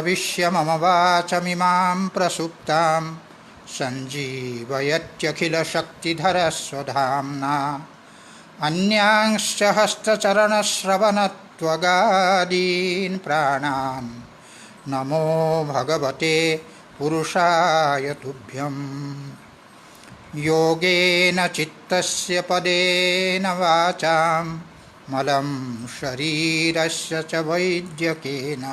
प्रविश्य मम वाचमिमां प्रसुप्तां सञ्जीवयत्यखिलशक्तिधरस्वधाम्ना अन्यांश्च हस्तचरणश्रवणत्वगादीन् प्राणान् नमो भगवते पुरुषाय तुभ्यम्। योगेन चित्तस्य पदेन वाचां मलं शरीरस्य च वैद्यकेन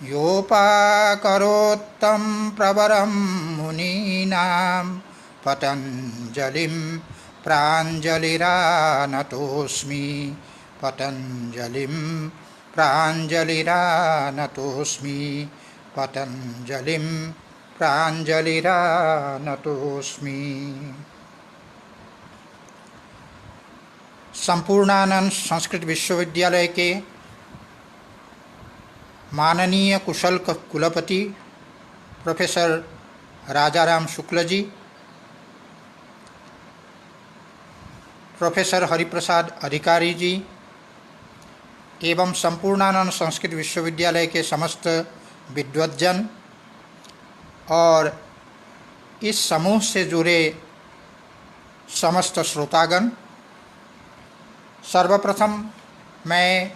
योपाकरोत्तं प्रवरं मुनीनां पतञ्जलिं प्राञ्जलिरानतोऽस्मि। पतञ्जलिं प्राञ्जलिरानतोऽस्मि। पतञ्जलिं प्राञ्जलिरानतोऽस्मि। संपूर्णानंद संस्कृत विश्वविद्यालय के माननीय कुशल कुलपति प्रोफेसर राजाराम शुक्ल जी, प्रोफेसर हरिप्रसाद अधिकारी जी एवं संपूर्णानंद संस्कृत विश्वविद्यालय के समस्त विद्वज्जन और इस समूह से जुड़े समस्त श्रोतागण, सर्वप्रथम मैं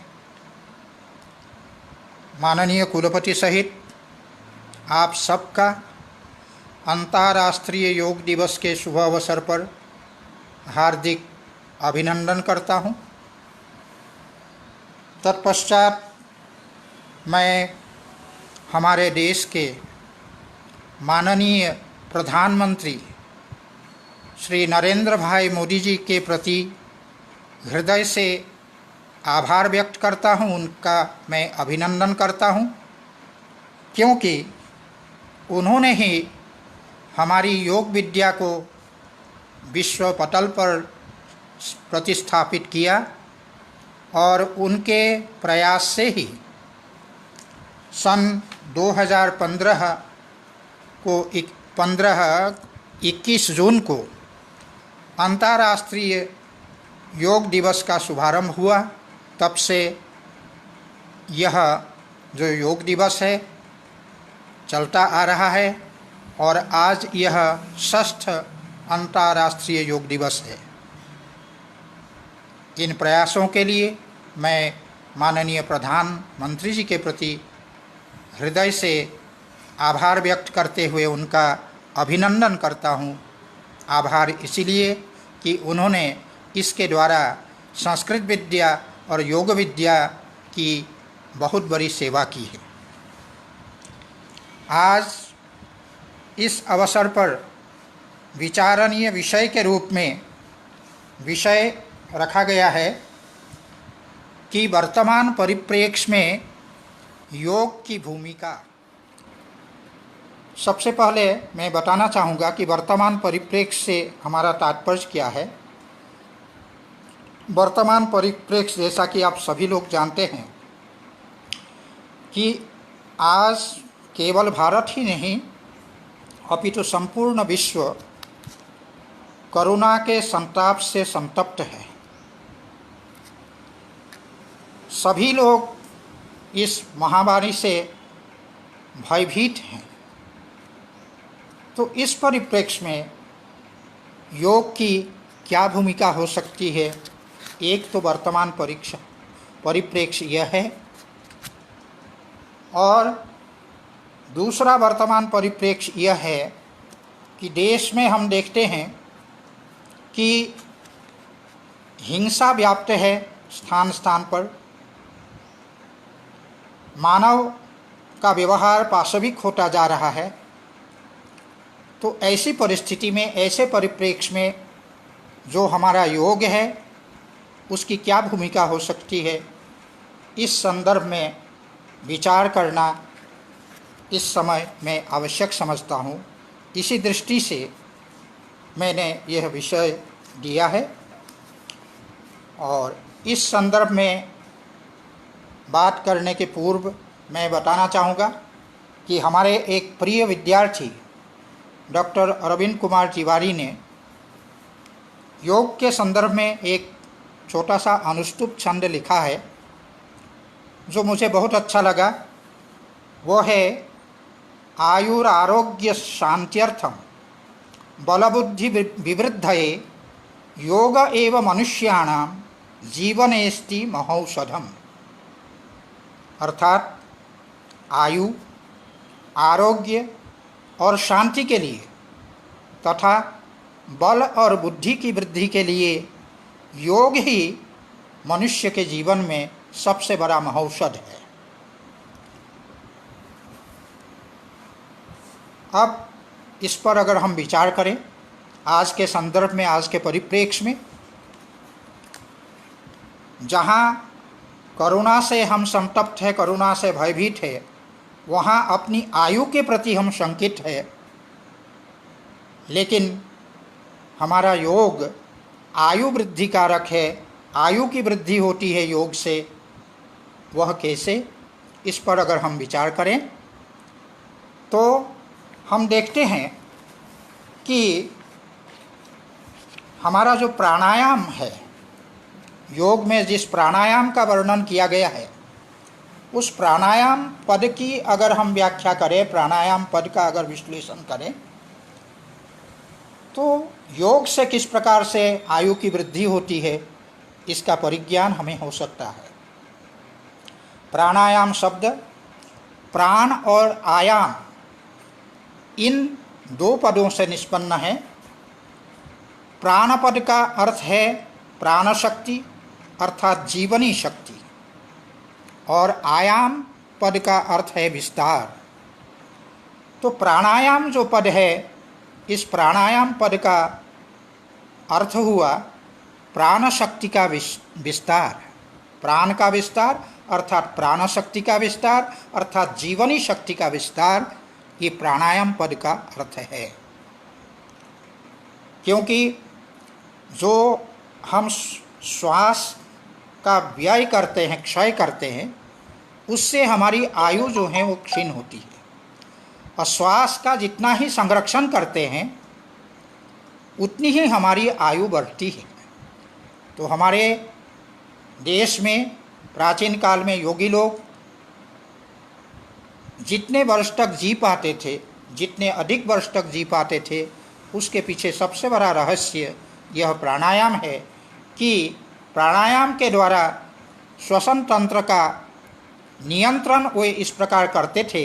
माननीय कुलपति सहित आप सबका अंतर्राष्ट्रीय योग दिवस के शुभ अवसर पर हार्दिक अभिनंदन करता हूं। तत्पश्चात मैं हमारे देश के माननीय प्रधानमंत्री श्री नरेंद्र भाई मोदी जी के प्रति हृदय से आभार व्यक्त करता हूं, उनका मैं अभिनंदन करता हूं, क्योंकि उन्होंने ही हमारी योग विद्या को विश्व पटल पर प्रतिस्थापित किया और उनके प्रयास से ही सन 2015 को 21 जून को अंतर्राष्ट्रीय योग दिवस का शुभारंभ हुआ। तब से यह जो योग दिवस है चलता आ रहा है और आज यह 6th अंतर्राष्ट्रीय योग दिवस है। इन प्रयासों के लिए मैं माननीय प्रधानमंत्री जी के प्रति हृदय से आभार व्यक्त करते हुए उनका अभिनंदन करता हूँ। आभार इसलिए कि उन्होंने इसके द्वारा संस्कृत विद्या और योग विद्या की बहुत बड़ी सेवा की है। आज इस अवसर पर विचारणीय विषय के रूप में विषय रखा गया है कि वर्तमान परिप्रेक्ष्य में योग की भूमिका। सबसे पहले मैं बताना चाहूँगा कि वर्तमान परिप्रेक्ष्य से हमारा तात्पर्य क्या है। वर्तमान परिप्रेक्ष्य जैसा कि आप सभी लोग जानते हैं कि आज केवल भारत ही नहीं अपितु संपूर्ण विश्व कोरोना के संताप से संतप्त है। सभी लोग इस महामारी से भयभीत हैं। तो इस परिप्रेक्ष्य में योग की क्या भूमिका हो सकती है। एक तो वर्तमान परिप्रेक्ष्य यह है और दूसरा वर्तमान परिप्रेक्ष्य यह है कि देश में हम देखते हैं कि हिंसा व्याप्त है स्थान स्थान पर। मानव का व्यवहार पाशविक होता जा रहा है। तो ऐसी परिस्थिति में, ऐसे परिप्रेक्ष्य में जो हमारा योग है उसकी क्या भूमिका हो सकती है, इस संदर्भ में विचार करना इस समय मैं आवश्यक समझता हूँ। इसी दृष्टि से मैंने यह विषय दिया है और इस संदर्भ में बात करने के पूर्व मैं बताना चाहूँगा कि हमारे एक प्रिय विद्यार्थी डॉक्टर अरविंद कुमार तिवारी ने योग के संदर्भ में एक छोटा सा अनुष्टुप छंद लिखा है जो मुझे बहुत अच्छा लगा वो है आयुरारोग्य शांत्यर्थम बलबुद्धि विवृद्धये योग एव मनुष्याणां जीवनेस्ति महौषधम। अर्थात आयु, आरोग्य और शांति के लिए तथा बल और बुद्धि की वृद्धि के लिए योग ही मनुष्य के जीवन में सबसे बड़ा महौषध है। अब इस पर अगर हम विचार करें आज के संदर्भ में, आज के परिप्रेक्ष्य में, जहाँ करुणा से हम संतप्त हैं, करुणा से भयभीत है, वहाँ अपनी आयु के प्रति हम शंकित है, लेकिन हमारा योग आयु वृद्धि कारक है, आयु की वृद्धि होती है योग से। वह कैसे, इस पर अगर हम विचार करें तो हम देखते हैं कि हमारा जो प्राणायाम है, योग में जिस प्राणायाम का वर्णन किया गया है, उस प्राणायाम पद की अगर हम व्याख्या करें, प्राणायाम पद का अगर विश्लेषण करें, तो योग से किस प्रकार से आयु की वृद्धि होती है, इसका परिज्ञान हमें हो सकता है। प्राणायाम शब्द प्राण और आयाम इन दो पदों से निष्पन्न है। प्राण पद का अर्थ है प्राण शक्ति अर्थात जीवनी शक्ति, और आयाम पद का अर्थ है विस्तार। तो प्राणायाम जो पद है, इस प्राणायाम पद का अर्थ हुआ प्राण शक्ति का विस्तार, प्राण का विस्तार अर्थात प्राण शक्ति का विस्तार अर्थात जीवनी शक्ति का विस्तार, ये प्राणायाम पद का अर्थ है। क्योंकि जो हम श्वास का व्यय करते हैं, क्षय करते हैं, उससे हमारी आयु जो है वो क्षीण होती है, और श्वास का जितना ही संरक्षण करते हैं उतनी ही हमारी आयु बढ़ती है। तो हमारे देश में प्राचीन काल में योगी लोग जितने वर्ष तक जी पाते थे, जितने अधिक वर्ष तक जी पाते थे, उसके पीछे सबसे बड़ा रहस्य यह प्राणायाम है कि प्राणायाम के द्वारा श्वसन तंत्र का नियंत्रण वे इस प्रकार करते थे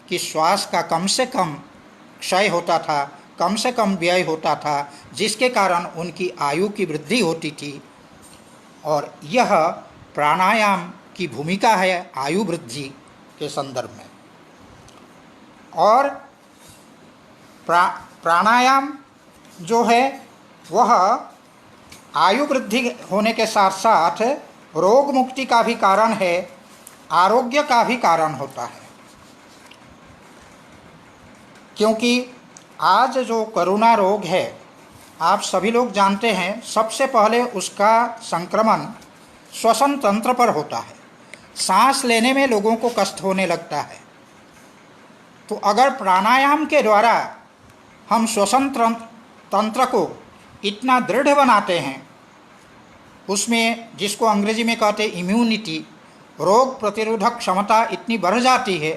कि श्वास का कम से कम क्षय होता था, कम से कम व्यय होता था, जिसके कारण उनकी आयु की वृद्धि होती थी। और यह प्राणायाम की भूमिका है आयु वृद्धि के संदर्भ में। और प्राणायाम जो है वह आयु वृद्धि होने के साथ साथ रोग मुक्ति का भी कारण है, आरोग्य का भी कारण होता है। क्योंकि आज जो कोरोना रोग है, आप सभी लोग जानते हैं, सबसे पहले उसका संक्रमण श्वसन तंत्र पर होता है। सांस लेने में लोगों को कष्ट होने लगता है। तो अगर प्राणायाम के द्वारा हम श्वसन तंत्र को इतना दृढ़ बनाते हैं, उसमें जिसको अंग्रेजी में कहते हैं इम्यूनिटी, रोग प्रतिरोधक क्षमता इतनी बढ़ जाती है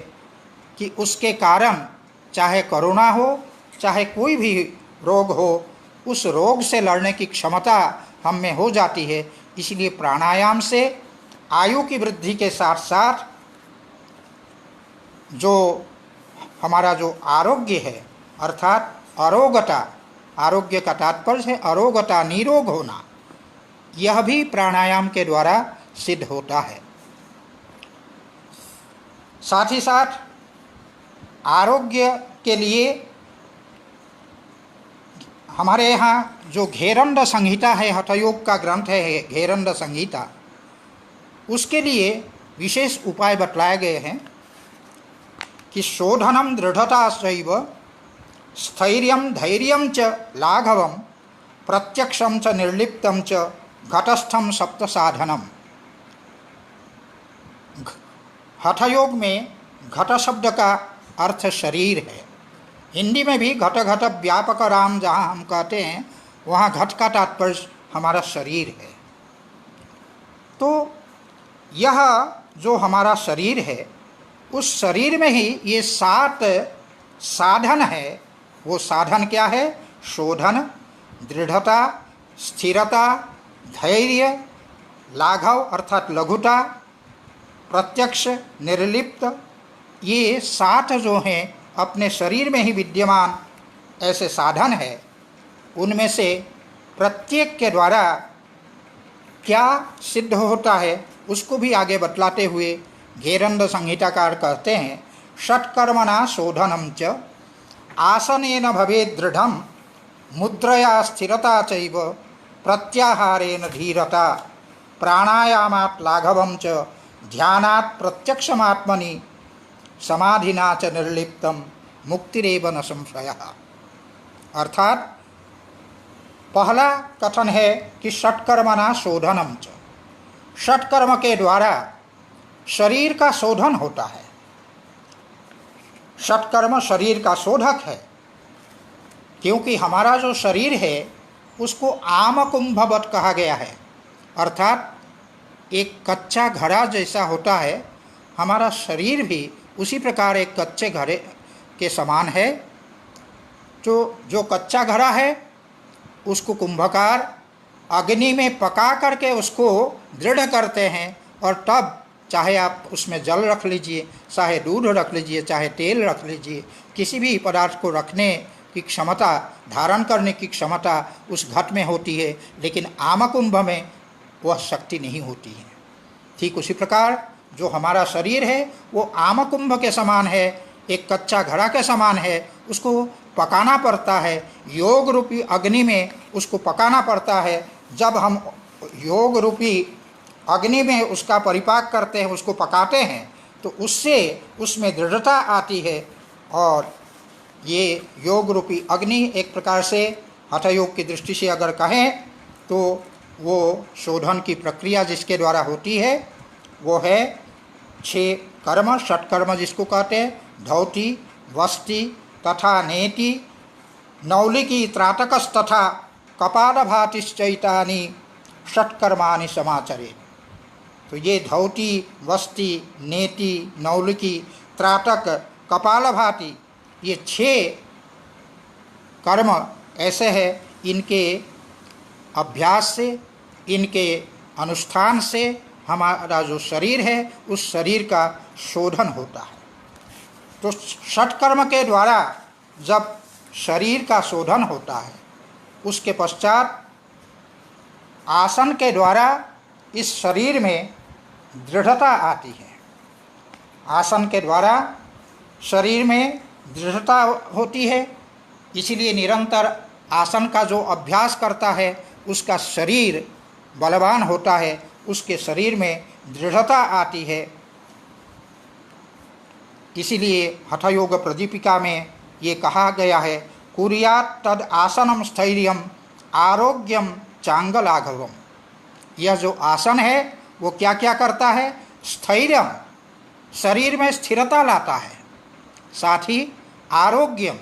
कि उसके कारण चाहे कोरोना हो, चाहे कोई भी रोग हो, उस रोग से लड़ने की क्षमता हम में हो जाती है। इसलिए प्राणायाम से आयु की वृद्धि के साथ साथ जो हमारा जो आरोग्य है अर्थात अरोगता, आरोग्य का तात्पर्य है अरोगता, निरोग होना, यह भी प्राणायाम के द्वारा सिद्ध होता है। साथ ही साथ आरोग्य के लिए हमारे यहाँ जो घेरंड संहिता है, हठयोग का ग्रंथ है घेरंड संहिता, उसके लिए विशेष उपाय बतलाए गए हैं कि शोधनम दृढ़ता चैव स्थैर्यम धैर्यम च लाघवम प्रत्यक्षम च निर्लिप्तम च घटस्थम सप्त साधनम। हठयोग में घट शब्द का अर्थ शरीर है। हिंदी में भी घट घट व्यापक राम जहाँ हम कहते हैं, वहाँ घट का तात्पर्य हमारा शरीर है। तो यह जो हमारा शरीर है, उस शरीर में ही ये 7 साधन है। वो साधन क्या है? शोधन, दृढ़ता, स्थिरता, धैर्य, लाघव अर्थात लघुता, प्रत्यक्ष, निर्लिप्त, ये 7 जो हैं अपने शरीर में ही विद्यमान ऐसे साधन है। उनमें से प्रत्येक के द्वारा क्या सिद्ध होता है उसको भी आगे बतलाते हुए घेरंद संहिताकार कहते हैं, षट्कर्मणा शोधनम च आसनेन भवेत् दृढ़ं मुद्रया स्थिरता चैव प्रत्याहारेण धीरता प्राणायामात् लाघवं च ध्यानात् प्रत्यक्षमात्मनि समाधिना च निर्लिप्तम मुक्तिरेव न संशयः। अर्थात पहला कथन है कि षट्कर्मणा शोधनम च, षट्कर्म के द्वारा शरीर का शोधन होता है। षट्कर्म शरीर का शोधक है, क्योंकि हमारा जो शरीर है उसको आम कुंभवत कहा गया है। अर्थात एक कच्चा घड़ा जैसा होता है, हमारा शरीर भी उसी प्रकार एक कच्चे घड़े के समान है। जो कच्चा घड़ा है उसको कुंभकार अग्नि में पका करके उसको दृढ़ करते हैं, और तब चाहे आप उसमें जल रख लीजिए, चाहे दूध रख लीजिए, चाहे तेल रख लीजिए, किसी भी पदार्थ को रखने की क्षमता, धारण करने की क्षमता उस घट में होती है, लेकिन आमकुंभ में वह शक्ति नहीं होती है। ठीक उसी प्रकार जो हमारा शरीर है वो आमकुंभ के समान है, एक कच्चा घड़ा के समान है, उसको पकाना पड़ता है, योग रूपी अग्नि में उसको पकाना पड़ता है। जब हम योग रूपी अग्नि में उसका परिपाक करते हैं, उसको पकाते हैं, तो उससे उसमें दृढ़ता आती है। और ये योग रूपी अग्नि एक प्रकार से हठयोग की दृष्टि से अगर कहें तो वो शोधन की प्रक्रिया जिसके द्वारा होती है वो है 6 कर्म, षट्कर्म जिसको कहते हैं, धौति, वस्ति तथा नेति, नौलिकी, त्राटकस तथा कपालभातिश्चैतानि षट्कर्माणि समाचरे। तो ये धौति, वस्ति, नेति, नौलिकी, त्राटक, कपालभाति, ये 6 कर्म ऐसे हैं, इनके अभ्यास से, इनके अनुष्ठान से हमारा जो शरीर है उस शरीर का शोधन होता है। तो षट्कर्म के द्वारा जब शरीर का शोधन होता है, उसके पश्चात आसन के द्वारा इस शरीर में दृढ़ता आती है। आसन के द्वारा शरीर में दृढ़ता होती है, इसीलिए निरंतर आसन का जो अभ्यास करता है उसका शरीर बलवान होता है, उसके शरीर में दृढ़ता आती है। इसीलिए हठयोग प्रदीपिका में ये कहा गया है, कुर्यात् तद आसनम स्थैर्यम आरोग्यम चांगलाघवम। यह जो आसन है वो क्या क्या करता है? स्थैर्यम, शरीर में स्थिरता लाता है, साथ ही आरोग्यम,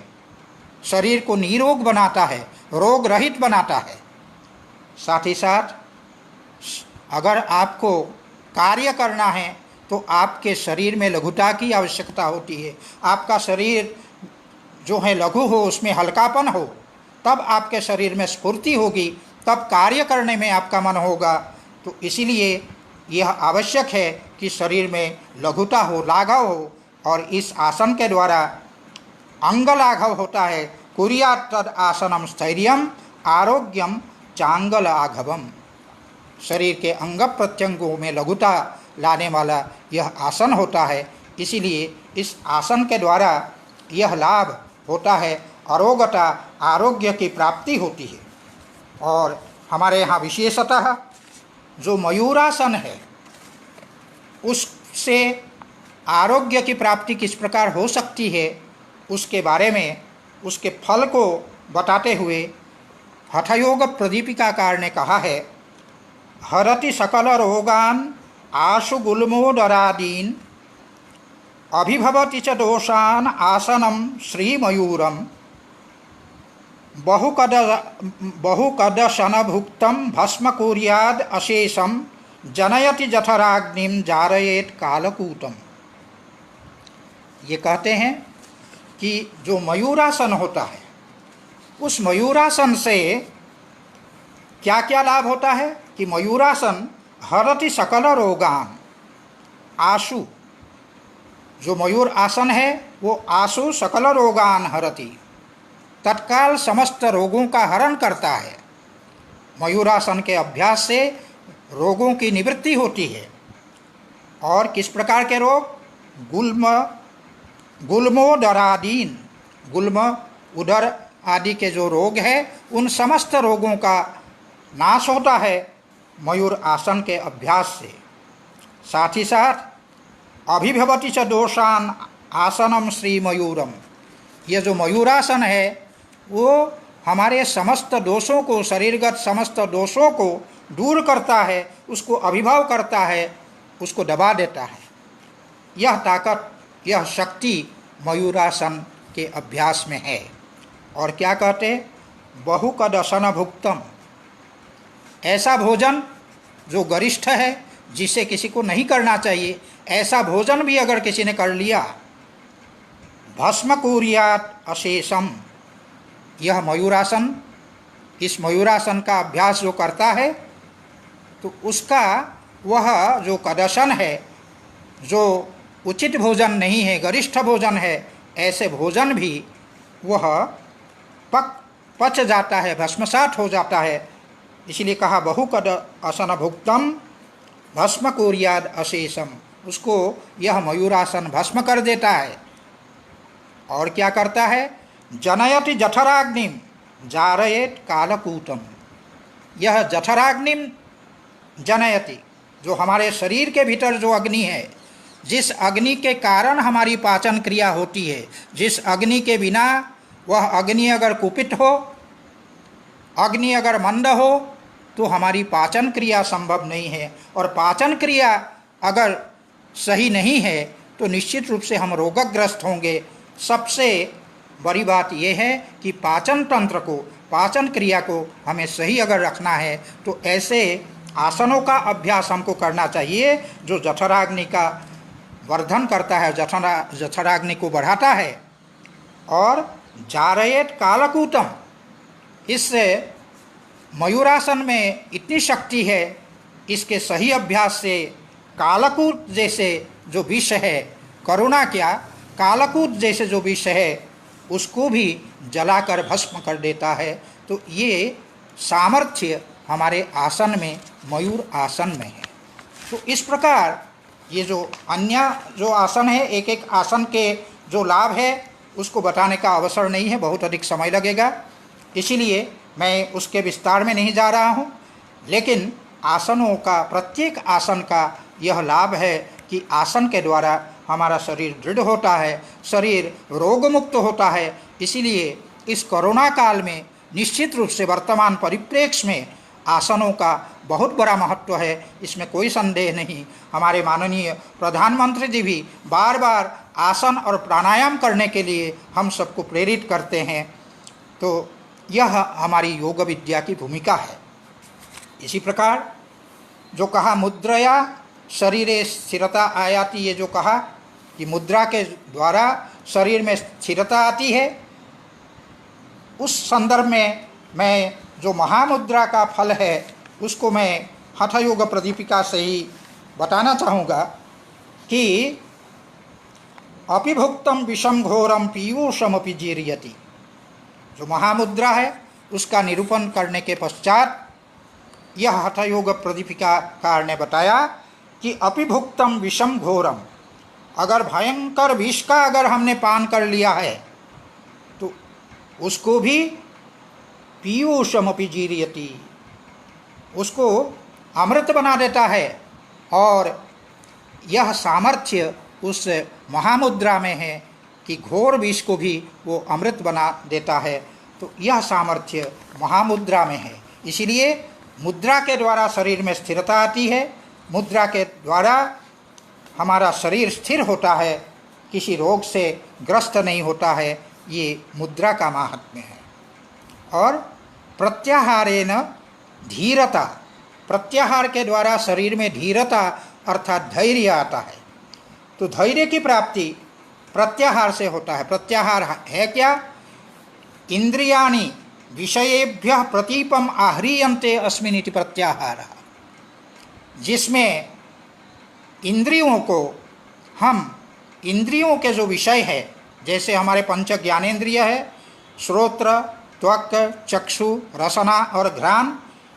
शरीर को निरोग बनाता है, रोग रहित बनाता है। साथ ही साथ अगर आपको कार्य करना है तो आपके शरीर में लघुता की आवश्यकता होती है। आपका शरीर जो है लघु हो, उसमें हल्कापन हो, तब आपके शरीर में स्फूर्ति होगी, तब कार्य करने में आपका मन होगा। तो इसीलिए यह आवश्यक है कि शरीर में लघुता हो, लाघव हो, और इस आसन के द्वारा अंग लाघव होता है। कुर्यात् तद आसनम स्थैर्यम आरोग्यम चांगलाघवम। शरीर के अंग प्रत्यंगों में लघुता लाने वाला यह आसन होता है। इसीलिए इस आसन के द्वारा यह लाभ होता है, अरोगता, आरोग्य की प्राप्ति होती है। और हमारे यहाँ विशेषतः जो मयूरासन है उससे आरोग्य की प्राप्ति किस प्रकार हो सकती है उसके बारे में, उसके फल को बताते हुए हठयोग प्रदीपिकाकार ने कहा है, हरति सकल रोगान आशु गुल्मोदरादीन अभिभवति च दोषान आसनम श्रीमयूरम बहुकदशनभुक्तम भस्म कुर्याद अशेषम जनयति जठराग्निम जारयेत कालकूटम। ये कहते हैं कि जो मयूरासन होता है, उस मयूरासन से क्या क्या लाभ होता है कि मयूरासन हरति सकल रोगान। आशु, जो मयूर आसन है वो आशु सकल रोगान हरति, तत्काल समस्त रोगों का हरण करता है। मयूरासन के अभ्यास से रोगों की निवृत्ति होती है। और किस प्रकार के रोग? गुल्मोदरादीन, गुल्म उदर आदि के जो रोग है उन समस्त रोगों का नाश होता है मयूर आसन के अभ्यास से। साथ ही साथ अभिभवति च दोषान आसनम श्री मयूरम, ये जो मयूरासन है वो हमारे समस्त दोषों को, शरीरगत समस्त दोषों को दूर करता है, उसको अभिभव करता है, उसको दबा देता है। यह ताकत, यह शक्ति मयूरासन के अभ्यास में है। और क्या कहते? बहुकदसन भुक्तम, ऐसा भोजन जो गरिष्ठ है, जिसे किसी को नहीं करना चाहिए, ऐसा भोजन भी अगर किसी ने कर लिया, भस्म कुर्यात अशेषम, यह मयूरासन, इस मयूरासन का अभ्यास जो करता है तो उसका वह जो कदसन है, जो उचित भोजन नहीं है, गरिष्ठ भोजन है, ऐसे भोजन भी वह पच जाता है, भस्मसात हो जाता है। इसलिए कहा बहुकद असन भुक्तम भस्म कुर्याद अशेषम, उसको यह मयूरासन भस्म कर देता है। और क्या करता है? जनयति जठराग्निम जारयेत कालकूटम, यह जठराग्निम जनयति, जो हमारे शरीर के भीतर जो अग्नि है, जिस अग्नि के कारण हमारी पाचन क्रिया होती है, जिस अग्नि के बिना, वह अग्नि अगर कुपित हो, अग्नि अगर मंद हो तो हमारी पाचन क्रिया संभव नहीं है। और पाचन क्रिया अगर सही नहीं है तो निश्चित रूप से हम रोगग्रस्त होंगे। सबसे बड़ी बात यह है कि पाचन तंत्र को, पाचन क्रिया को हमें सही अगर रखना है तो ऐसे आसनों का अभ्यास हमको करना चाहिए जो जठराग्नि का वर्धन करता है, जठराग्नि को बढ़ाता है। और जारयेत कालकूटम, इससे मयूरासन में इतनी शक्ति है, इसके सही अभ्यास से कालकूट जैसे जो विष है, करुणा क्या, कालकूट जैसे जो विष है उसको भी जलाकर भस्म कर देता है। तो ये सामर्थ्य हमारे आसन में, मयूर आसन में है। तो इस प्रकार ये जो अन्य जो आसन है, एक एक आसन के जो लाभ है उसको बताने का अवसर नहीं है, बहुत अधिक समय लगेगा, इसीलिए मैं उसके विस्तार में नहीं जा रहा हूँ। लेकिन आसनों का, प्रत्येक आसन का यह लाभ है कि आसन के द्वारा हमारा शरीर दृढ़ होता है, शरीर रोग मुक्त होता है। इसीलिए इस कोरोना काल में निश्चित रूप से वर्तमान परिप्रेक्ष्य में आसनों का बहुत बड़ा महत्व है, इसमें कोई संदेह नहीं। हमारे माननीय प्रधानमंत्री जी भी बार बार आसन और प्राणायाम करने के लिए हम सबको प्रेरित करते हैं। तो यह हमारी योग विद्या की भूमिका है। इसी प्रकार जो कहा मुद्रया शरीरे स्थिरता आयाति, ये जो कहा कि मुद्रा के द्वारा शरीर में स्थिरता आती है, उस संदर्भ में मैं जो महामुद्रा का फल है उसको मैं हठ योग प्रदीपिका से ही बताना चाहूँगा कि अपिभुक्तम विषम घोरम पीयूषमपि जीर्यति, जो महामुद्रा है उसका निरूपण करने के पश्चात यह हठ योग प्रदीपिकाकार ने बताया कि अपिभुक्तम विषम घोरम, अगर भयंकर विष का अगर हमने पान कर लिया है तो उसको भी पीयूषमपि जीर्यति, उसको अमृत बना देता है। और यह सामर्थ्य उस महामुद्रा में है कि घोर विष को भी वो अमृत बना देता है। तो यह सामर्थ्य महामुद्रा में है। इसीलिए मुद्रा के द्वारा शरीर में स्थिरता आती है, मुद्रा के द्वारा हमारा शरीर स्थिर होता है, किसी रोग से ग्रस्त नहीं होता है। ये मुद्रा का महात्म्य है। और प्रत्याहारेण धीरता, प्रत्याहार के द्वारा शरीर में धीरता अर्थात धैर्य आता है। तो धैर्य की प्राप्ति प्रत्याहार से होता है। प्रत्याहार है क्या? इंद्रियाणि विषयेभ्यः प्रतीपम आह्रियन्ते अस्मिन् इति प्रत्याहारः, जिसमें इंद्रियों को हम, इंद्रियों के जो विषय है, जैसे हमारे पंच ज्ञानेंद्रिय है, श्रोत्र, त्वक, चक्षु, रसना और घ्राण,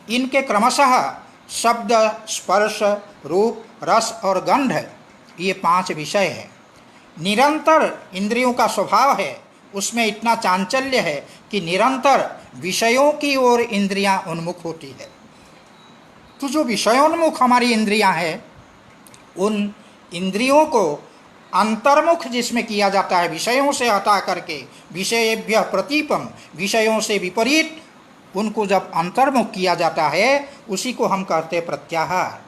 इनके क्रमशः शब्द, स्पर्श, रूप, रस और गंध, ये 5 विषय है। निरंतर इंद्रियों का स्वभाव है, उसमें इतना चांचल्य है कि निरंतर विषयों की ओर इंद्रियां उन्मुख होती है। तो जो विषयोन्मुख हमारी इंद्रियां हैं, उन इंद्रियों को अंतर्मुख जिसमें किया जाता है, विषयों से हटा करके, विषयेभ्यः प्रतीपम, विषयों से विपरीत उनको जब अंतर्मुख किया जाता है, उसी को हम कहते प्रत्याहार।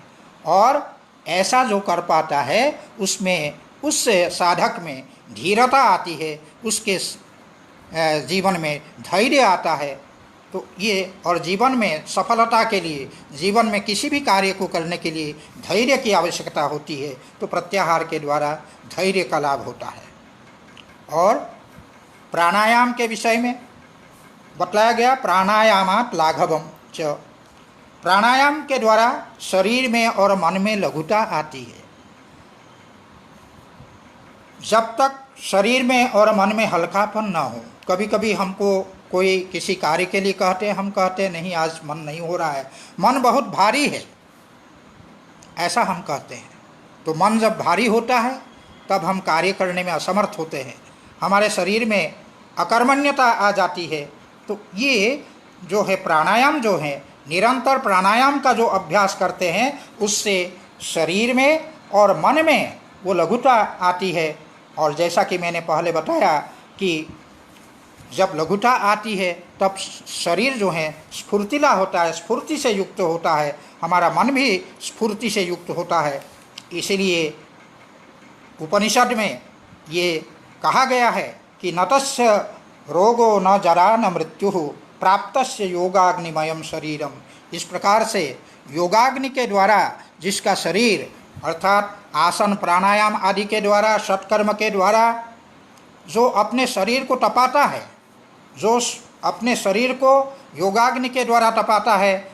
और ऐसा जो कर पाता है, उसमें, उस साधक में धीरता आती है, उसके जीवन में धैर्य आता है। तो ये, और जीवन में सफलता के लिए, जीवन में किसी भी कार्य को करने के लिए धैर्य की आवश्यकता होती है। तो प्रत्याहार के द्वारा धैर्य का लाभ होता है। और प्राणायाम के विषय में बतलाया गया, प्राणायामात् लाघवम च, प्राणायाम के द्वारा शरीर में और मन में लघुता आती है। जब तक शरीर में और मन में हल्कापन ना हो, कभी कभी हमको कोई किसी कार्य के लिए कहते हैं, हम कहते हैं नहीं आज मन नहीं हो रहा है, मन बहुत भारी है, ऐसा हम कहते हैं। तो मन जब भारी होता है तब हम कार्य करने में असमर्थ होते हैं, हमारे शरीर में अकर्मण्यता आ जाती है। तो ये जो है प्राणायाम, जो है निरंतर प्राणायाम का जो अभ्यास करते हैं, उससे शरीर में और मन में वो लघुता आती है। और जैसा कि मैंने पहले बताया कि जब लघुता आती है तब शरीर जो है स्फूर्तिला होता है, स्फूर्ति से युक्त होता है, हमारा मन भी स्फूर्ति से युक्त होता है। इसलिए उपनिषद में ये कहा गया है कि न तस्य रोगो न जरा न मृत्यु प्राप्तस्य योगाग्निमयम शरीरम। इस प्रकार से योगाग्नि के द्वारा जिसका शरीर, अर्थात आसन, प्राणायाम आदि के द्वारा, सत्कर्म के द्वारा जो अपने शरीर को तपाता है, जो अपने शरीर को योगाग्नि के द्वारा तपाता है,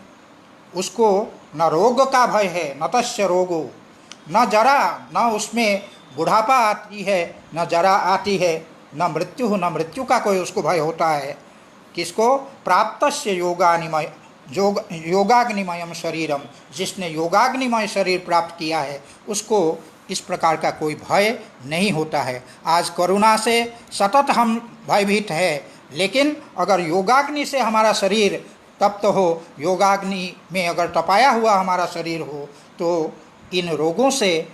उसको न रोग का भय है, न तस्य रोगो, न जरा, न उसमें बुढ़ापा आती है, न जरा आती है, न मृत्यु, न मृत्यु का कोई उसको भय होता है। किसको? प्राप्तस्य योगाग्निमयम शरीरम, जिसने योगाग्निमय शरीर प्राप्त किया है, उसको इस प्रकार का कोई भय नहीं होता है। आज कोरोना से सतत हम भयभीत है, लेकिन अगर योगाग्नि से हमारा शरीर तप्त हो, योगाग्नि में अगर तपाया हुआ हमारा शरीर हो, तो इन रोगों से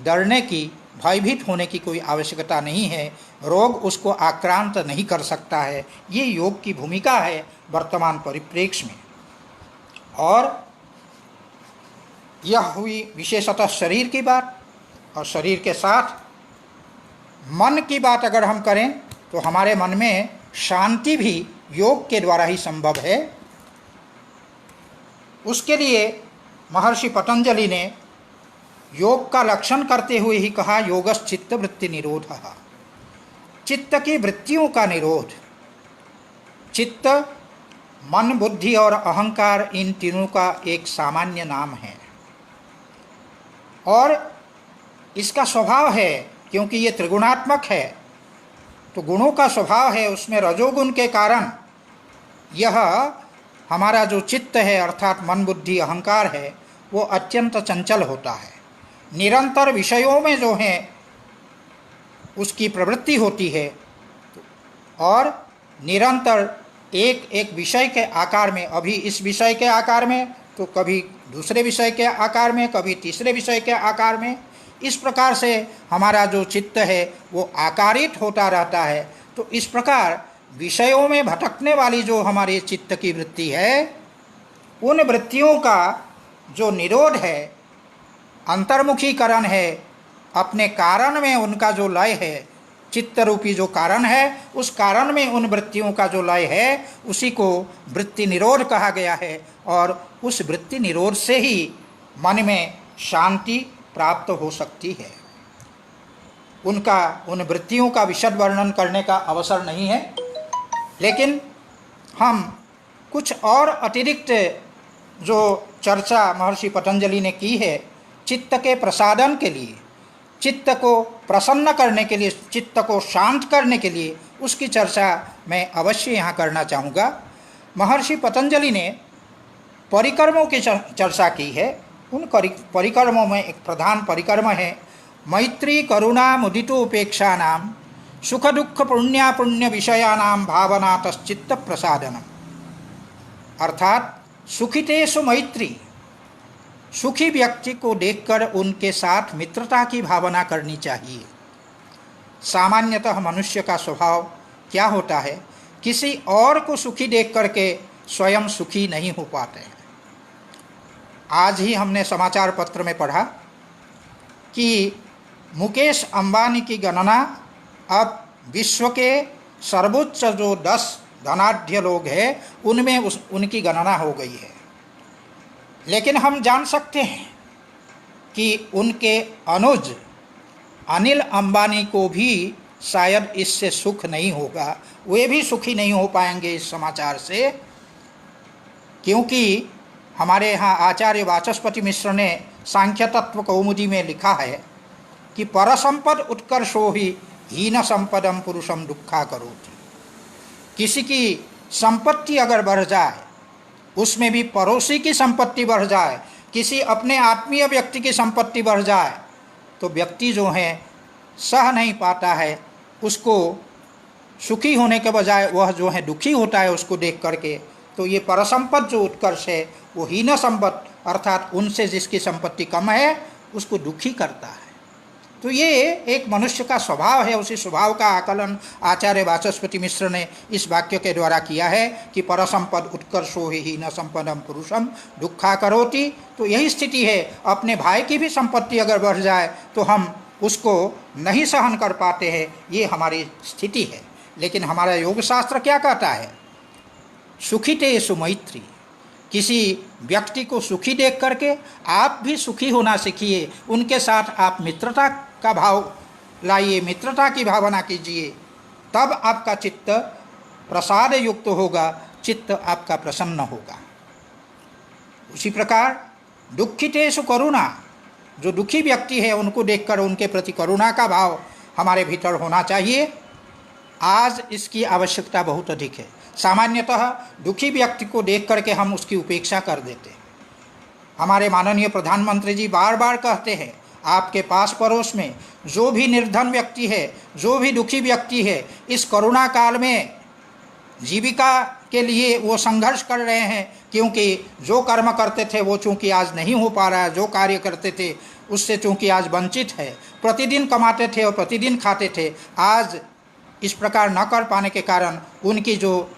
डरने की, भयभीत होने की कोई आवश्यकता नहीं है। रोग उसको आक्रांत नहीं कर सकता है। ये योग की भूमिका है वर्तमान परिप्रेक्ष्य में। और यह हुई विशेषतः शरीर की बात। और शरीर के साथ मन की बात अगर हम करें तो हमारे मन में शांति भी योग के द्वारा ही संभव है। उसके लिए महर्षि पतंजलि ने योग का लक्षण करते हुए ही कहा, योगश्चित्त वृत्ति निरोधः, चित्त की वृत्तियों का निरोध। चित्त, मन, बुद्धि और अहंकार, इन तीनों का एक सामान्य नाम है। और इसका स्वभाव है, क्योंकि ये त्रिगुणात्मक है, तो गुणों का स्वभाव है, उसमें रजोगुण के कारण यह हमारा जो चित्त है, अर्थात मन, बुद्धि, अहंकार है, वो अत्यंत चंचल होता है। निरंतर विषयों में जो है उसकी प्रवृत्ति होती है, और निरंतर एक एक विषय के आकार में, अभी इस विषय के आकार में, तो कभी दूसरे विषय के आकार में, कभी तीसरे विषय के आकार में, इस प्रकार से हमारा जो चित्त है वो आकारित होता रहता है। तो इस प्रकार विषयों में भटकने वाली जो हमारी चित्त की वृत्ति है, उन वृत्तियों का जो निरोध है, अंतर्मुखीकरण है, अपने कारण में उनका जो लय है, चित्त रूपी जो कारण है, उस कारण में उन वृत्तियों का जो लय है, उसी को वृत्ति निरोध कहा गया है। और उस वृत्ति निरोध से ही मन में शांति प्राप्त हो सकती है। उनका उन वृत्तियों का विशद वर्णन करने का अवसर नहीं है, लेकिन हम कुछ और अतिरिक्त जो चर्चा महर्षि पतंजलि ने की है चित्त के प्रसादन के लिए, चित्त को प्रसन्न करने के लिए, चित्त को शांत करने के लिए, उसकी चर्चा मैं अवश्य यहाँ करना चाहूँगा। महर्षि पतंजलि ने परिक्रमों की चर्चा की है। उन परिक्रमों में एक प्रधान परिक्रम है मैत्री करुणा मुदितो उपेक्षा नाम सुख दुख पुण्य विषयानाम भावनातश्चित्त प्रसादनम। अर्थात सुखितेषु मैत्री, सुखी व्यक्ति को देखकर उनके साथ मित्रता की भावना करनी चाहिए। सामान्यतः मनुष्य का स्वभाव क्या होता है, किसी और को सुखी देख करके स्वयं सुखी नहीं हो पाते हैं। आज ही हमने समाचार पत्र में पढ़ा कि मुकेश अंबानी की गणना अब विश्व के सर्वोच्च जो 10 धनाढ्य लोग हैं उनमें उनकी गणना हो गई है। लेकिन हम जान सकते हैं कि उनके अनुज अनिल अंबानी को भी शायद इससे सुख नहीं होगा, वे भी सुखी नहीं हो पाएंगे इस समाचार से, क्योंकि हमारे यहाँ आचार्य वाचस्पति मिश्र ने सांख्य तत्व कौमुदी में लिखा है कि परसंपद उत्कर्षो ही हीन संपदम पुरुषम दुखा करोति। किसी की संपत्ति अगर बढ़ जाए, उसमें भी पड़ोसी की संपत्ति बढ़ जाए, किसी अपने आत्मीय व्यक्ति की संपत्ति बढ़ जाए, तो व्यक्ति जो है सह नहीं पाता है, उसको सुखी होने के बजाय वह जो है दुखी होता है उसको देख करके। तो ये परसंपद जो उत्कर्ष है वो हीन संपत्ति, अर्थात उनसे जिसकी संपत्ति कम है उसको दुखी करता है। तो ये एक मनुष्य का स्वभाव है। उसी स्वभाव का आकलन आचार्य वाचस्पति मिश्र ने इस वाक्य के द्वारा किया है कि परसंपद उत्कर्षो ही हीन संपदम पुरुषम दुखा करोति। तो यही स्थिति है। अपने भाई की भी संपत्ति अगर बढ़ जाए तो हम उसको नहीं सहन कर पाते हैं, ये हमारी स्थिति है। लेकिन हमारा योग शास्त्र क्या कहता है, सुखितेषु मैत्री। किसी व्यक्ति को सुखी देख करके आप भी सुखी होना सीखिए, उनके साथ आप मित्रता का भाव लाइए, मित्रता की भावना कीजिए, तब आपका चित्त प्रसाद युक्त होगा, चित्त आपका प्रसन्न होगा। उसी प्रकार दुखितेषु करुणा, जो दुखी व्यक्ति है उनको देखकर उनके प्रति करुणा का भाव हमारे भीतर होना चाहिए। आज इसकी आवश्यकता बहुत अधिक है। सामान्यतः दुखी व्यक्ति को देख करके हम उसकी उपेक्षा कर देते हैं। हमारे माननीय प्रधानमंत्री जी बार बार कहते हैं, आपके पास पड़ोस में जो भी निर्धन व्यक्ति है, जो भी दुखी व्यक्ति है, इस कोरोना काल में जीविका के लिए वो संघर्ष कर रहे हैं, क्योंकि जो कर्म करते थे वो चूँकि आज नहीं हो पा रहा है, जो कार्य करते थे उससे चूँकि आज वंचित है। प्रतिदिन कमाते थे और प्रतिदिन खाते थे, आज इस प्रकार न कर पाने के कारण उनकी जो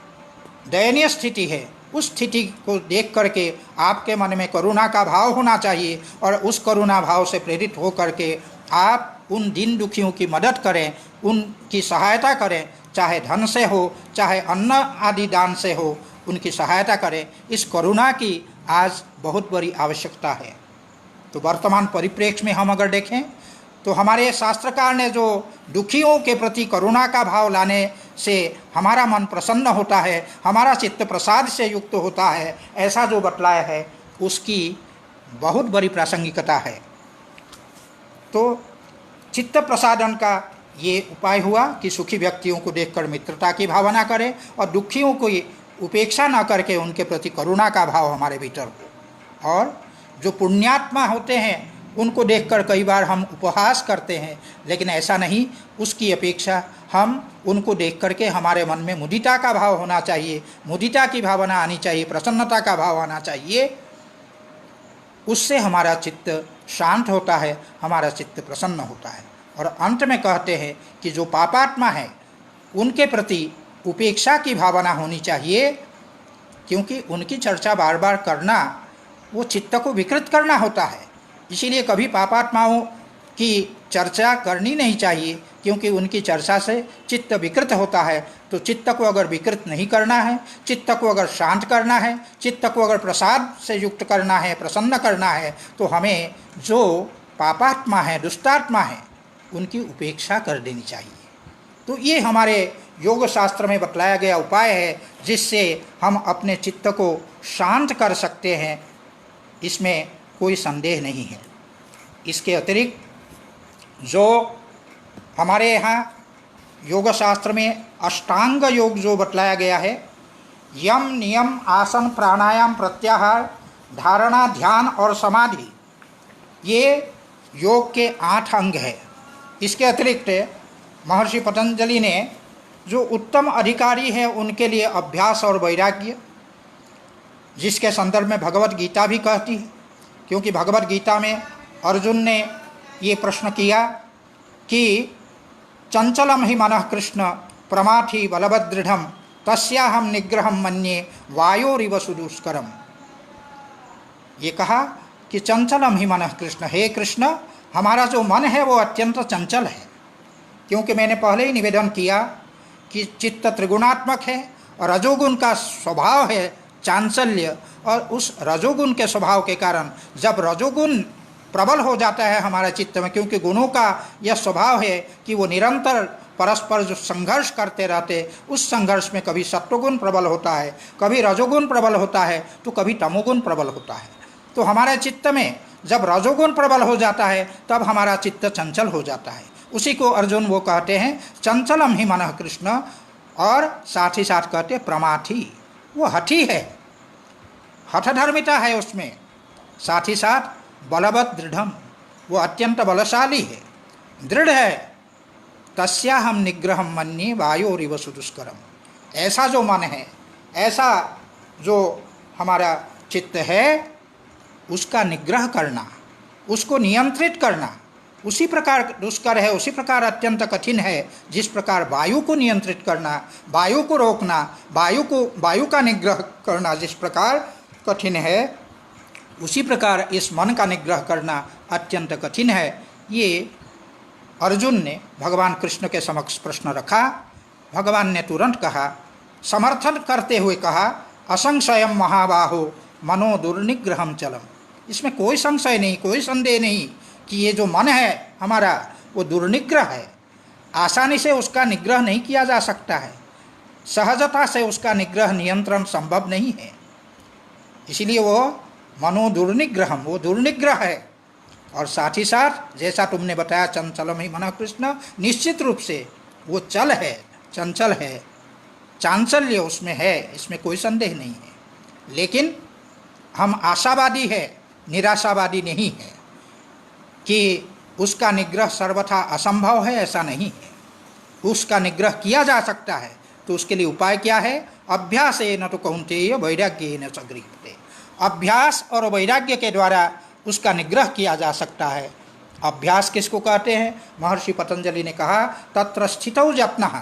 दयनीय स्थिति है, उस स्थिति को देख करके आपके मन में करुणा का भाव होना चाहिए और उस करुणा भाव से प्रेरित हो करके आप उन दीन दुखियों की मदद करें, उनकी सहायता करें, चाहे धन से हो, चाहे अन्न आदि दान से हो, उनकी सहायता करें। इस करुणा की आज बहुत बड़ी आवश्यकता है। तो वर्तमान परिप्रेक्ष्य में हम अगर देखें तो हमारे शास्त्रकार ने जो दुखियों के प्रति करुणा का भाव लाने से हमारा मन प्रसन्न होता है, हमारा चित्त प्रसाद से युक्त होता है, ऐसा जो बतलाया है उसकी बहुत बड़ी प्रासंगिकता है। तो चित्त प्रसादन का ये उपाय हुआ कि सुखी व्यक्तियों को देखकर मित्रता की भावना करें और दुखियों को उपेक्षा न करके उनके प्रति करुणा का भाव हमारे भीतर हो। और जो पुण्यात्मा होते हैं उनको देखकर कई बार हम उपहास करते हैं, लेकिन ऐसा नहीं, उसकी अपेक्षा हम उनको देख करके हमारे मन में मुदिता का भाव होना चाहिए, मुदिता की भावना आनी चाहिए, प्रसन्नता का भाव आना चाहिए। उससे हमारा चित्त शांत होता है, हमारा चित्त प्रसन्न होता है। और अंत में कहते हैं कि जो पापात्मा है उनके प्रति उपेक्षा की भावना होनी चाहिए, क्योंकि उनकी चर्चा बार बार करना वो चित्त को विकृत करना होता है। इसीलिए कभी पापात्माओं की चर्चा करनी नहीं चाहिए, क्योंकि उनकी चर्चा से चित्त विकृत होता है। तो चित्त को अगर विकृत नहीं करना है, चित्त को अगर शांत करना है, चित्त को अगर प्रसाद से युक्त करना है, प्रसन्न करना है, तो हमें जो पापात्मा है, दुष्टात्मा है, उनकी उपेक्षा कर देनी चाहिए। तो ये हमारे योग शास्त्र में बतलाया गया उपाय है जिससे हम अपने चित्त को शांत कर सकते हैं, इसमें कोई संदेह नहीं है। इसके अतिरिक्त जो हमारे यहाँ योग शास्त्र में अष्टांग योग जो बतलाया गया है, यम नियम आसन प्राणायाम प्रत्याहार धारणा ध्यान और समाधि, ये योग के 8 अंग है। इसके अतिरिक्त महर्षि पतंजलि ने जो उत्तम अधिकारी है उनके लिए अभ्यास और वैराग्य, जिसके संदर्भ में भगवत गीता भी कहती है, क्योंकि भगवत गीता में अर्जुन ने ये प्रश्न किया कि चंचलम ही मनः कृष्ण प्रमाथि बलभद्दृढ़ तस्याहम निग्रहम मन्ये वायोरिव सुदुष्करम। ये कहा कि चंचलम ही मनः कृष्ण, हे कृष्ण हमारा जो मन है वो अत्यंत चंचल है, क्योंकि मैंने पहले ही निवेदन किया कि चित्त त्रिगुणात्मक है और रजोगुण का स्वभाव है चांचल्य, और उस रजोगुण के स्वभाव के कारण जब रजोगुण प्रबल हो जाता है हमारे चित्त में, क्योंकि गुणों का यह स्वभाव है कि वो निरंतर परस्पर जो संघर्ष करते रहते, उस संघर्ष में कभी सत्वगुण प्रबल होता है, कभी रजोगुण प्रबल होता है, तो कभी तमोगुण प्रबल होता है। तो हमारे चित्त में जब रजोगुण प्रबल हो जाता है तब हमारा चित्त चंचल हो जाता है। उसी को अर्जुन वो कहते हैं चंचलम ही मनः कृष्ण, और साथ ही साथ कहते प्रमाथि, वो हठी है, हठधर्मिता है उसमें, साथ ही साथ बलवत् दृढ़म, वो अत्यंत बलशाली है, दृढ़ है। तस्याहम निग्रहम मन्ये वायोरिव सुदुष्करम, ऐसा जो मन है, ऐसा जो हमारा चित्त है, उसका निग्रह करना, उसको नियंत्रित करना उसी प्रकार दुष्कर है, उसी प्रकार अत्यंत कठिन है जिस प्रकार वायु को नियंत्रित करना, वायु को रोकना, वायु का निग्रह करना जिस प्रकार कठिन है, उसी प्रकार इस मन का निग्रह करना अत्यंत कठिन है। ये अर्जुन ने भगवान कृष्ण के समक्ष प्रश्न रखा। भगवान ने तुरंत कहा, समर्थन करते हुए कहा, असंशयम महाबाहो मनो दुर्निग्रहम चलम। इसमें कोई संशय नहीं, कोई संदेह नहीं कि ये जो मन है हमारा वो दुर्निग्रह है, आसानी से उसका निग्रह नहीं किया जा सकता है, सहजता से उसका निग्रह नियंत्रण संभव नहीं है। इसलिए वो मनो दुर्निग्रहम, वो दुर्निग्रह है। और साथ ही साथ जैसा तुमने बताया चंचलम ही मनः कृष्ण, निश्चित रूप से वो चल है, चंचल है, चांचल्य उसमें है, इसमें कोई संदेह नहीं है। लेकिन हम आशावादी है, निराशावादी नहीं है कि उसका निग्रह सर्वथा असंभव है, ऐसा नहीं है। उसका निग्रह किया जा सकता है। तो उसके लिए उपाय क्या है? अभ्यास न तो कौन्तेय वैराग्य न च गृह्यते। अभ्यास और वैराग्य के द्वारा उसका निग्रह किया जा सकता है। अभ्यास किसको कहते हैं? महर्षि पतंजलि ने कहा, तत्र स्थितौ यत्नः,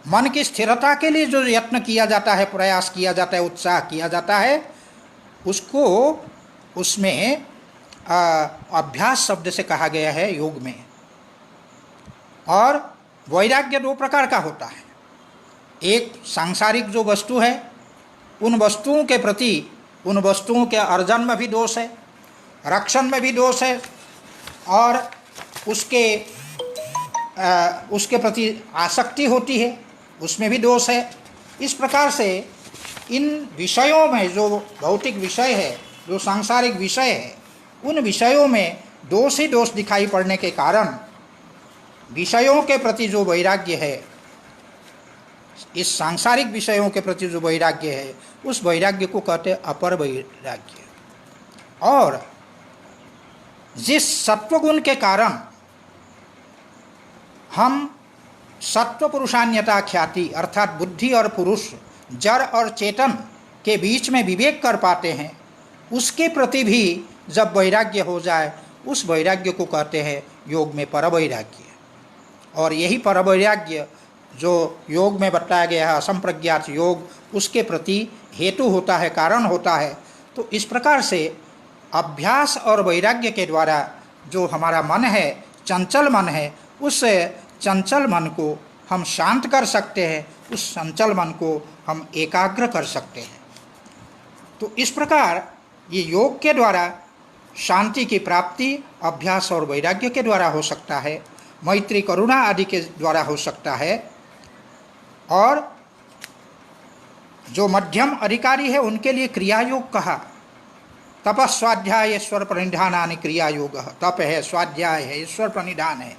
मन की स्थिरता के लिए जो यत्न किया जाता है, प्रयास किया जाता है, उत्साह किया जाता है, उसको उसमें अभ्यास शब्द से कहा गया है योग में। और वैराग्य 2 प्रकार का होता है। एक सांसारिक जो वस्तु है, उन वस्तुओं के प्रति, उन वस्तुओं के अर्जन में भी दोष है, रक्षण में भी दोष है, और उसके प्रति आसक्ति होती है, उसमें भी दोष है। इस प्रकार से इन विषयों में, जो भौतिक विषय है, जो सांसारिक विषय है, उन विषयों में दोष ही दोष दिखाई पड़ने के कारण विषयों के प्रति जो वैराग्य है, इस सांसारिक विषयों के प्रति जो वैराग्य है, उस वैराग्य को कहते हैं अपर वैराग्य। और जिस सत्वगुण के कारण हम सत्व पुरुषान्यता ख्याति अर्थात बुद्धि और पुरुष, जड़ और चेतन के बीच में विवेक कर पाते हैं, उसके प्रति भी जब वैराग्य हो जाए, उस वैराग्य को कहते हैं योग में परवैराग्य। और यही परवैराग्य जो योग में बताया गया है, असंप्रज्ञात योग, उसके प्रति हेतु होता है, कारण होता है। तो इस प्रकार से अभ्यास और वैराग्य के द्वारा जो हमारा मन है, चंचल मन है, उस चंचल मन को हम शांत कर सकते हैं, उस चंचल मन को हम एकाग्र कर सकते हैं। तो इस प्रकार ये योग के द्वारा शांति की प्राप्ति अभ्यास और वैराग्य के द्वारा हो सकता है, मैत्री करुणा आदि के द्वारा हो सकता है। और जो मध्यम अधिकारी है उनके लिए क्रिया योग कहा। तप स्वाध्याय ईश्वर प्रणिधानानि क्रिया योग। तप है, स्वाध्याय है, ईश्वर प्रणिधान है,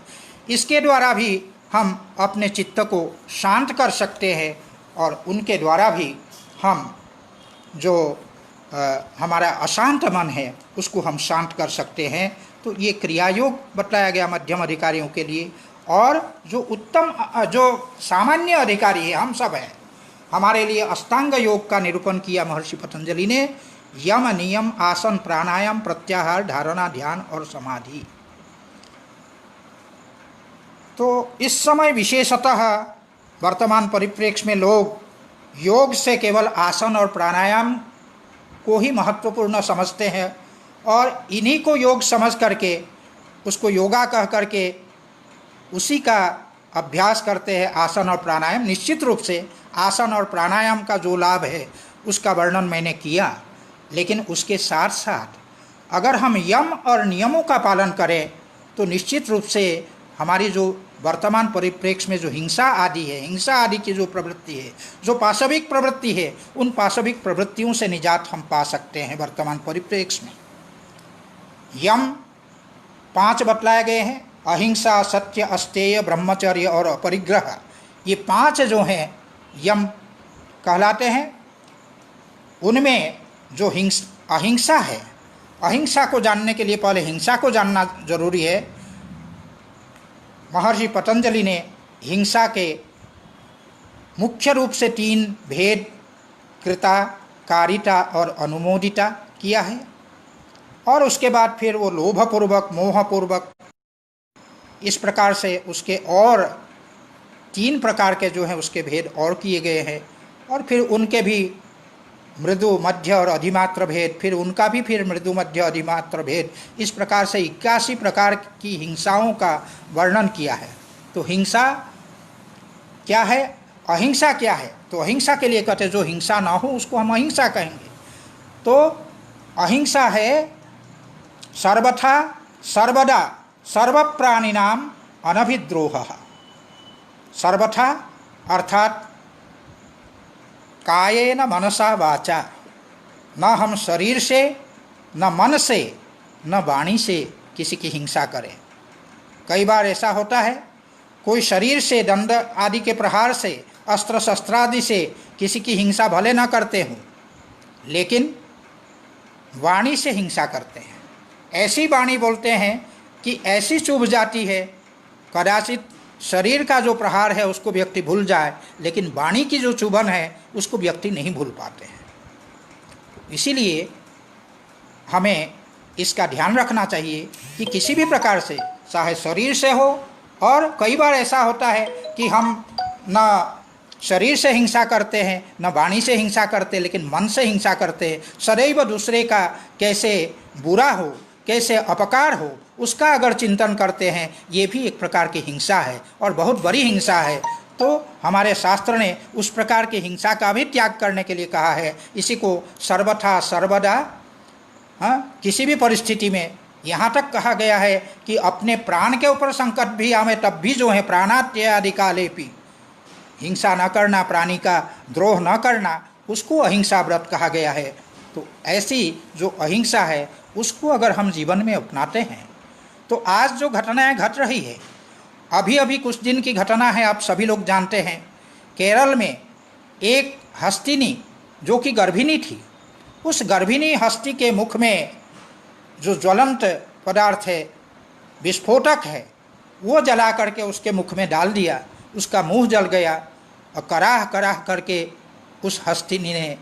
इसके द्वारा भी हम अपने चित्त को शांत कर सकते हैं और उनके द्वारा भी हम जो हमारा अशांत मन है उसको हम शांत कर सकते हैं। तो ये क्रिया योग बताया गया मध्यम अधिकारियों के लिए। और जो उत्तम जो सामान्य अधिकारी है, हम सब हैं, हमारे लिए अष्टांग योग का निरूपण किया महर्षि पतंजलि ने। यम नियम आसन प्राणायाम प्रत्याहार धारणा ध्यान और समाधि। तो इस समय विशेषतः वर्तमान परिप्रेक्ष्य में लोग योग से केवल आसन और प्राणायाम को ही महत्वपूर्ण समझते हैं और इन्हीं को योग समझ करके उसको योगा कह करके उसी का अभ्यास करते हैं, आसन और प्राणायाम। निश्चित रूप से आसन और प्राणायाम का जो लाभ है उसका वर्णन मैंने किया, लेकिन उसके साथ साथ अगर हम यम और नियमों का पालन करें तो निश्चित रूप से हमारी जो वर्तमान परिप्रेक्ष्य में जो हिंसा आदि है, हिंसा आदि की जो प्रवृत्ति है, जो पाशविक प्रवृत्ति है, उन पाशविक प्रवृत्तियों से निजात हम पा सकते हैं वर्तमान परिप्रेक्ष्य में। यम 5 बतलाए गए हैं, अहिंसा, सत्य, अस्तेय, ब्रह्मचर्य और अपरिग्रह। ये 5 जो हैं यम कहलाते हैं। उनमें जो अहिंसा है, अहिंसा को जानने के लिए पहले हिंसा को जानना जरूरी है। महर्षि पतंजलि ने हिंसा के मुख्य रूप से 3 भेद, कृता, कारिता और अनुमोदिता किया है। और उसके बाद फिर वो लोभपूर्वक, मोहपूर्वक, इस प्रकार से उसके और 3 प्रकार के जो हैं उसके भेद और किए गए हैं। और फिर उनके भी मृदु, मध्य और अधिमात्र भेद, फिर उनका भी फिर मृदु, मध्य, अधिमात्र भेद, इस प्रकार से 81 प्रकार की हिंसाओं का वर्णन किया है। तो हिंसा क्या है, अहिंसा क्या है? तो अहिंसा के लिए कहते जो हिंसा ना हो उसको हम अहिंसा कहेंगे। तो अहिंसा है सर्वथा सर्वदा सर्वप्राणिनाम अनभिद्रोह। सर्वथा अर्थात कायेन मनसा वाचा, न हम शरीर से, न मन से, न वाणी से किसी की हिंसा करें। कई बार ऐसा होता है कोई शरीर से दंड आदि के प्रहार से, अस्त्र शस्त्र आदि से किसी की हिंसा भले न करते हों, लेकिन वाणी से हिंसा करते हैं। ऐसी वाणी बोलते हैं कि ऐसी चुभ जाती है, कदाचित शरीर का जो प्रहार है उसको व्यक्ति भूल जाए, लेकिन वाणी की जो चुभन है उसको व्यक्ति नहीं भूल पाते हैं। इसीलिए हमें इसका ध्यान रखना चाहिए कि किसी भी प्रकार से, चाहे शरीर से हो, और कई बार ऐसा होता है कि हम न शरीर से हिंसा करते हैं, न वाणी से हिंसा करते, लेकिन मन से हिंसा करते हैं। सदैव दूसरे का कैसे बुरा हो, कैसे अपकार हो, उसका अगर चिंतन करते हैं, ये भी एक प्रकार की हिंसा है और बहुत बड़ी हिंसा है। तो हमारे शास्त्र ने उस प्रकार की हिंसा का भी त्याग करने के लिए कहा है। इसी को सर्वथा सर्वदा, किसी भी परिस्थिति में, यहाँ तक कहा गया है कि अपने प्राण के ऊपर संकट भी आवे तब भी जो है प्राणात्यादि कालेपि, हिंसा न करना, प्राणी का द्रोह न करना, उसको अहिंसा व्रत कहा गया है। तो ऐसी जो अहिंसा है उसको अगर हम जीवन में अपनाते हैं तो आज जो घटनाएं घट रही है, अभी अभी कुछ दिन की घटना है, आप सभी लोग जानते हैं, केरल में एक हस्तिनी जो कि गर्भिणी थी, उस गर्भिणी हस्ती के मुख में जो ज्वलंत पदार्थ है, विस्फोटक है, वो जला करके उसके मुख में डाल दिया, उसका मुंह जल गया और कराह कराह करके उस हस्तिनी ने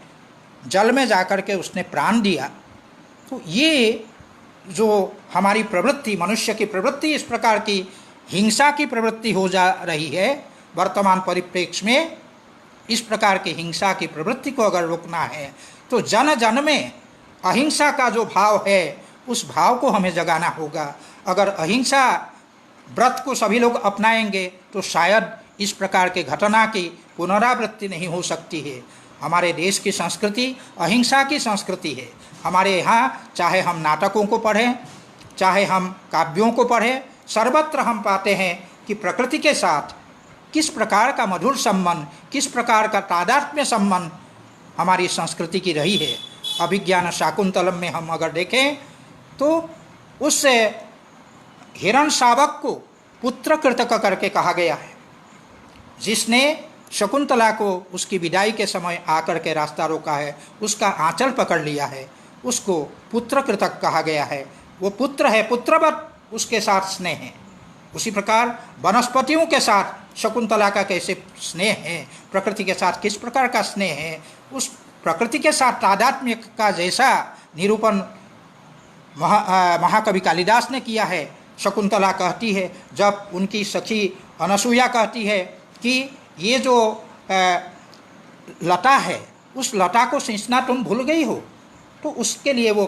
जल में जा कर के उसने प्राण दिया। तो ये जो हमारी प्रवृत्ति, मनुष्य की प्रवृत्ति इस प्रकार की हिंसा की प्रवृत्ति हो जा रही है वर्तमान परिप्रेक्ष्य में, इस प्रकार की हिंसा की प्रवृत्ति को अगर रोकना है तो जन जन में अहिंसा का जो भाव है उस भाव को हमें जगाना होगा। अगर अहिंसा व्रत को सभी लोग अपनाएंगे तो शायद इस प्रकार के घटना की पुनरावृत्ति नहीं हो सकती है। हमारे देश की संस्कृति अहिंसा की संस्कृति है। हमारे यहाँ चाहे हम नाटकों को पढ़ें, चाहे हम काव्यों को पढ़ें, सर्वत्र हम पाते हैं कि प्रकृति के साथ किस प्रकार का मधुर संबंध, किस प्रकार का तादात्म्य संबंध हमारी संस्कृति की रही है। अभिज्ञान शाकुंतलम में हम अगर देखें तो उस हिरण शावक को पुत्र कृतक करके कहा गया है। जिसने शकुंतला को उसकी विदाई के समय आकर के रास्ता रोका है, उसका आंचल पकड़ लिया है, उसको पुत्र कृतक कहा गया है। वो पुत्र है, पुत्रवत उसके साथ स्नेह है। उसी प्रकार वनस्पतियों के साथ शकुंतला का कैसे स्नेह है, प्रकृति के साथ किस प्रकार का स्नेह है, उस प्रकृति के साथ तादात्म्य का जैसा निरूपण महाकवि कालिदास ने किया है। शकुंतला कहती है, जब उनकी सखी अनसुईया कहती है कि ये जो लता है, उस लता को सींचना तुम भूल गई हो, तो उसके लिए वो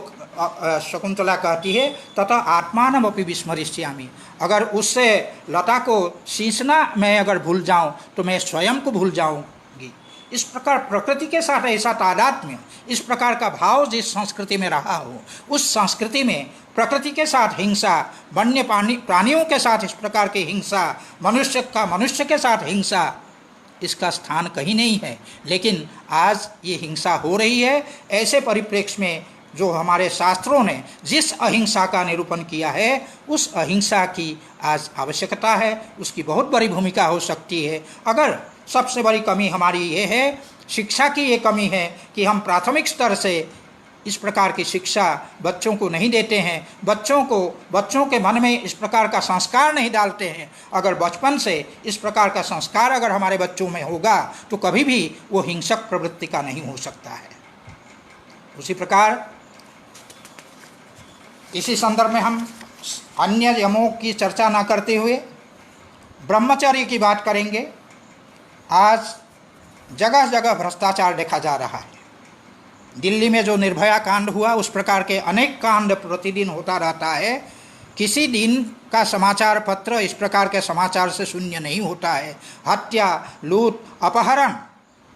शकुंतला कहती है तथा आत्मानम अपि विस्मरिष्यामि, अगर उससे लता को सींचना मैं अगर भूल जाऊं तो मैं स्वयं को भूल जाऊंगी। इस प्रकार प्रकृति के साथ ऐसा तादात्म्य, इस प्रकार का भाव जिस संस्कृति में रहा हो, उस संस्कृति में प्रकृति के साथ हिंसा, वन्य प्राणियों के साथ इस प्रकार की हिंसा, मनुष्य के साथ हिंसा, इसका स्थान कहीं नहीं है। लेकिन आज ये हिंसा हो रही है। ऐसे परिप्रेक्ष्य में जो हमारे शास्त्रों ने जिस अहिंसा का निरूपण किया है, उस अहिंसा की आज आवश्यकता है, उसकी बहुत बड़ी भूमिका हो सकती है। अगर सबसे बड़ी कमी हमारी ये है, शिक्षा की ये कमी है कि हम प्राथमिक स्तर से इस प्रकार की शिक्षा बच्चों को नहीं देते हैं, बच्चों के मन में इस प्रकार का संस्कार नहीं डालते हैं। अगर बचपन से इस प्रकार का संस्कार अगर हमारे बच्चों में होगा तो कभी भी वो हिंसक प्रवृत्ति का नहीं हो सकता है। उसी प्रकार इसी संदर्भ में हम अन्य यमों की चर्चा न करते हुए ब्रह्मचर्य की बात करेंगे। आज जगह जगह भ्रष्टाचार देखा जा रहा है। दिल्ली में जो निर्भया कांड हुआ, उस प्रकार के अनेक कांड प्रतिदिन होता रहता है। किसी दिन का समाचार पत्र इस प्रकार के समाचार से शून्य नहीं होता है। हत्या, लूट, अपहरण,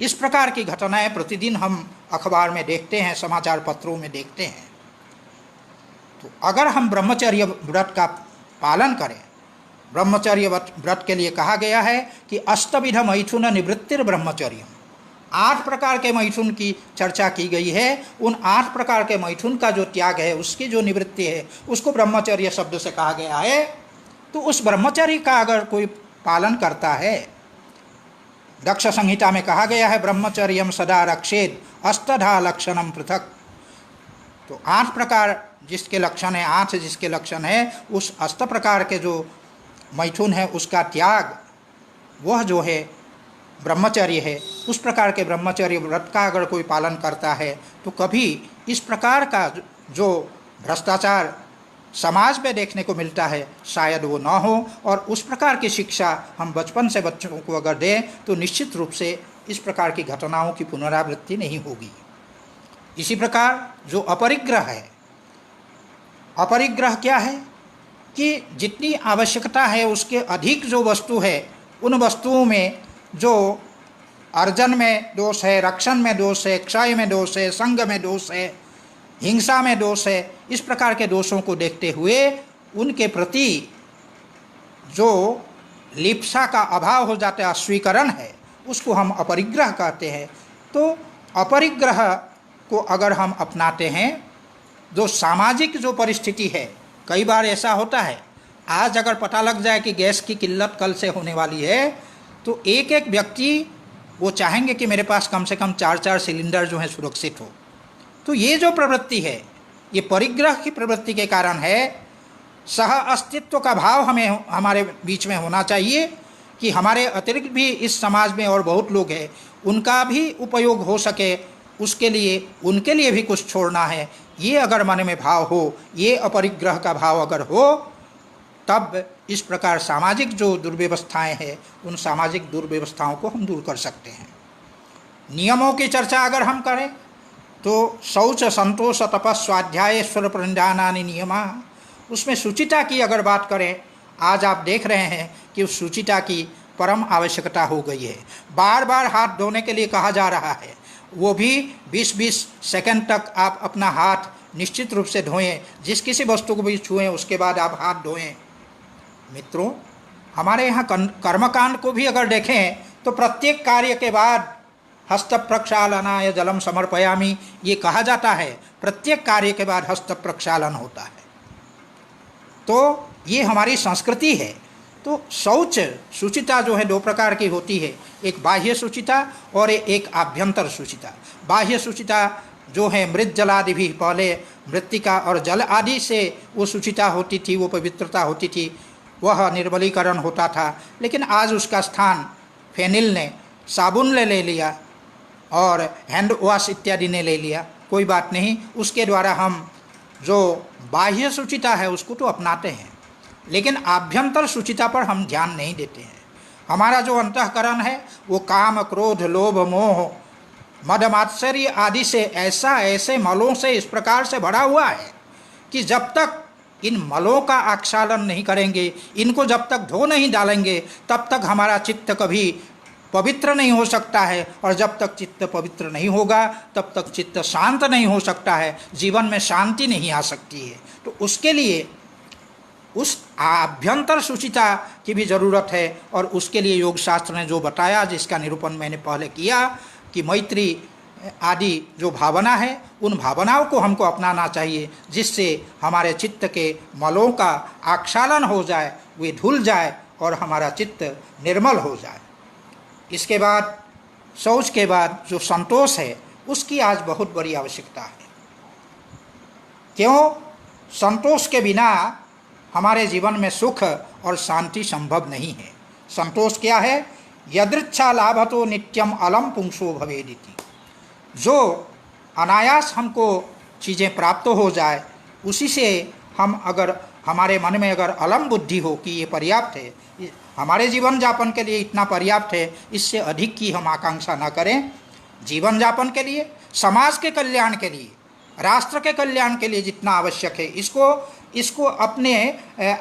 इस प्रकार की घटनाएं प्रतिदिन हम अखबार में देखते हैं, समाचार पत्रों में देखते हैं। तो अगर हम ब्रह्मचर्य व्रत का पालन करें, ब्रह्मचर्य व्रत के लिए कहा गया है कि अष्टविध मैथुन निवृत्तिर ब्रह्मचर्य, 8 प्रकार के मैथुन की चर्चा की गई है। उन 8 प्रकार के मैथुन का जो त्याग है, उसकी जो निवृत्ति है, उसको ब्रह्मचर्य शब्द से कहा गया है। तो उस ब्रह्मचर्य का अगर कोई पालन करता है, दक्ष संहिता में कहा गया है ब्रह्मचर्यम सदा रक्षेद अष्टधा लक्षणम पृथक। तो 8 प्रकार जिसके लक्षण है, 8 जिसके लक्षण है, उस 8 प्रकार के जो मैथुन है उसका त्याग, वह जो है ब्रह्मचर्य है। उस प्रकार के ब्रह्मचर्य व्रत का अगर कोई पालन करता है तो कभी इस प्रकार का जो भ्रष्टाचार समाज में देखने को मिलता है, शायद वो ना हो। और उस प्रकार की शिक्षा हम बचपन से बच्चों को अगर दें तो निश्चित रूप से इस प्रकार की घटनाओं की पुनरावृत्ति नहीं होगी। इसी प्रकार जो अपरिग्रह है, अपरिग्रह क्या है कि जितनी आवश्यकता है उसके अधिक जो वस्तु है, उन वस्तुओं में जो अर्जन में दोष है, रक्षण में दोष है, क्षय में दोष है, संग में दोष है, हिंसा में दोष है, इस प्रकार के दोषों को देखते हुए उनके प्रति जो लिप्सा का अभाव हो जाता है, अस्वीकरण है, उसको हम अपरिग्रह कहते हैं। तो अपरिग्रह को अगर हम अपनाते हैं, जो सामाजिक जो परिस्थिति है, कई बार ऐसा होता है, आज अगर पता लग जाए कि गैस की किल्लत कल से होने वाली है, तो एक एक व्यक्ति वो चाहेंगे कि मेरे पास कम से कम 4-4 सिलेंडर जो है सुरक्षित हो। तो ये जो प्रवृत्ति है, ये परिग्रह की प्रवृत्ति के कारण है। सह अस्तित्व का भाव हमें हमारे बीच में होना चाहिए कि हमारे अतिरिक्त भी इस समाज में और बहुत लोग हैं, उनका भी उपयोग हो सके, उसके लिए उनके लिए भी कुछ छोड़ना है। ये अगर मन में भाव हो, ये अपरिग्रह का भाव अगर हो, तब इस प्रकार सामाजिक जो दुर्व्यवस्थाएं हैं, उन सामाजिक दुर्व्यवस्थाओं को हम दूर कर सकते हैं। नियमों की चर्चा अगर हम करें तो शौच, संतोष, तपस्, स्वाध्याय, ईश्वर प्रणिधानानि नियमा, उसमें शुचिता की अगर बात करें, आज आप देख रहे हैं कि उस शुचिता की परम आवश्यकता हो गई है। बार बार हाथ धोने के लिए कहा जा रहा है, वो भी 20-20 सेकंड तक आप अपना हाथ निश्चित रूप से धोएं। जिस किसी वस्तु को भी छुएं उसके बाद आप हाथ धोएं। मित्रों, हमारे यहाँ कर्मकांड को भी अगर देखें तो प्रत्येक कार्य के बाद हस्त प्रक्षालनाय जलम समर्पयामि ये कहा जाता है। प्रत्येक कार्य के बाद हस्त प्रक्षालन होता है। तो ये हमारी संस्कृति है। तो शौच शुचिता जो है दो प्रकार की होती है, एक बाह्य शुचिता और एक आभ्यंतर शुचिता। बाह्य शुचिता जो है मृत जलादि भी, पहले मृत्तिका और जल आदि से वो शुचिता होती थी, वो पवित्रता होती थी, वह निर्मलीकरण होता था। लेकिन आज उसका स्थान फेनिल ने, साबुन ने ले लिया और हैंड वॉश इत्यादि ने ले लिया। कोई बात नहीं, उसके द्वारा हम जो बाह्य शुचिता है उसको तो अपनाते हैं, लेकिन आभ्यंतर शुचिता पर हम ध्यान नहीं देते हैं। हमारा जो अंतःकरण है वो काम, क्रोध, लोभ, मोह, मद, मात्सर्य आदि से ऐसे मलों से इस प्रकार से भरा हुआ है कि जब तक इन मलों का आक्षालन नहीं करेंगे, इनको जब तक धो नहीं डालेंगे, तब तक हमारा चित्त कभी पवित्र नहीं हो सकता है। और जब तक चित्त पवित्र नहीं होगा तब तक चित्त शांत नहीं हो सकता है, जीवन में शांति नहीं आ सकती है। तो उसके लिए उस आभ्यंतर शुचिता की भी ज़रूरत है। और उसके लिए योग शास्त्र ने जो बताया, जिसका निरूपण मैंने पहले किया कि मैत्री आदि जो भावना है, उन भावनाओं को हमको अपनाना चाहिए, जिससे हमारे चित्त के मलों का आक्षालन हो जाए, वे धुल जाए और हमारा चित्त निर्मल हो जाए। इसके बाद शौच के बाद जो संतोष है उसकी आज बहुत बड़ी आवश्यकता है। क्यों? संतोष के बिना हमारे जीवन में सुख और शांति संभव नहीं है। संतोष क्या है? यदृच्छा लाभतो नित्यम अलम पुंसो भवेदिति। जो अनायास हमको चीज़ें प्राप्त हो जाए, उसी से हम अगर हमारे मन में अगर अलम बुद्धि हो कि ये पर्याप्त है, हमारे जीवन यापन के लिए इतना पर्याप्त है, इससे अधिक की हम आकांक्षा न करें। जीवन यापन के लिए, समाज के कल्याण के लिए, राष्ट्र के कल्याण के लिए जितना आवश्यक है, इसको अपने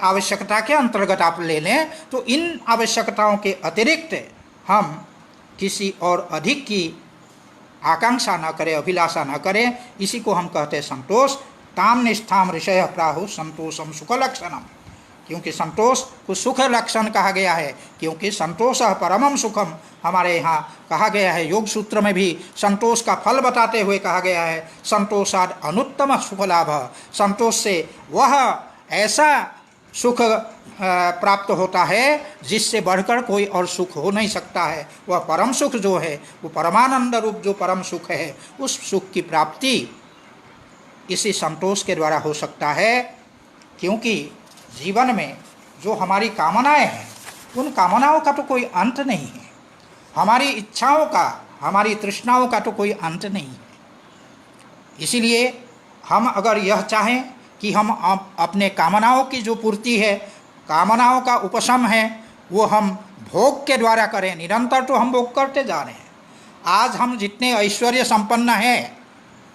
आवश्यकता के अंतर्गत आप ले लें। तो इन आवश्यकताओं के अतिरिक्त हम किसी और अधिक की आकांक्षा न करें, अभिलाषा न करें। इसी को हम कहते हैं संतोष। ताम निष्ठाम ऋषय प्राहु संतोषम सुख लक्षणम। क्योंकि संतोष को सुख लक्षण कहा गया है, क्योंकि संतोष परमम सुखम हमारे यहाँ कहा गया है। योग सूत्र में भी संतोष का फल बताते हुए कहा गया है, संतोषाद अनुत्तम सुख लाभ। संतोष से वह ऐसा सुख प्राप्त होता है जिससे बढ़कर कोई और सुख हो नहीं सकता है। वह परम सुख जो है, वो परमानंद रूप जो परम सुख है, उस सुख की प्राप्ति इसी संतोष के द्वारा हो सकता है। क्योंकि जीवन में जो हमारी कामनाएं हैं, उन कामनाओं का तो कोई अंत नहीं है। हमारी इच्छाओं का, हमारी तृष्णाओं का तो कोई अंत नहीं है। इसीलिए हम अगर यह चाहें कि हम अपने कामनाओं की जो पूर्ति है, कामनाओं का उपशम है, वो हम भोग के द्वारा करें, निरंतर तो हम भोग करते जा रहे हैं। आज हम जितने ऐश्वर्य संपन्न हैं,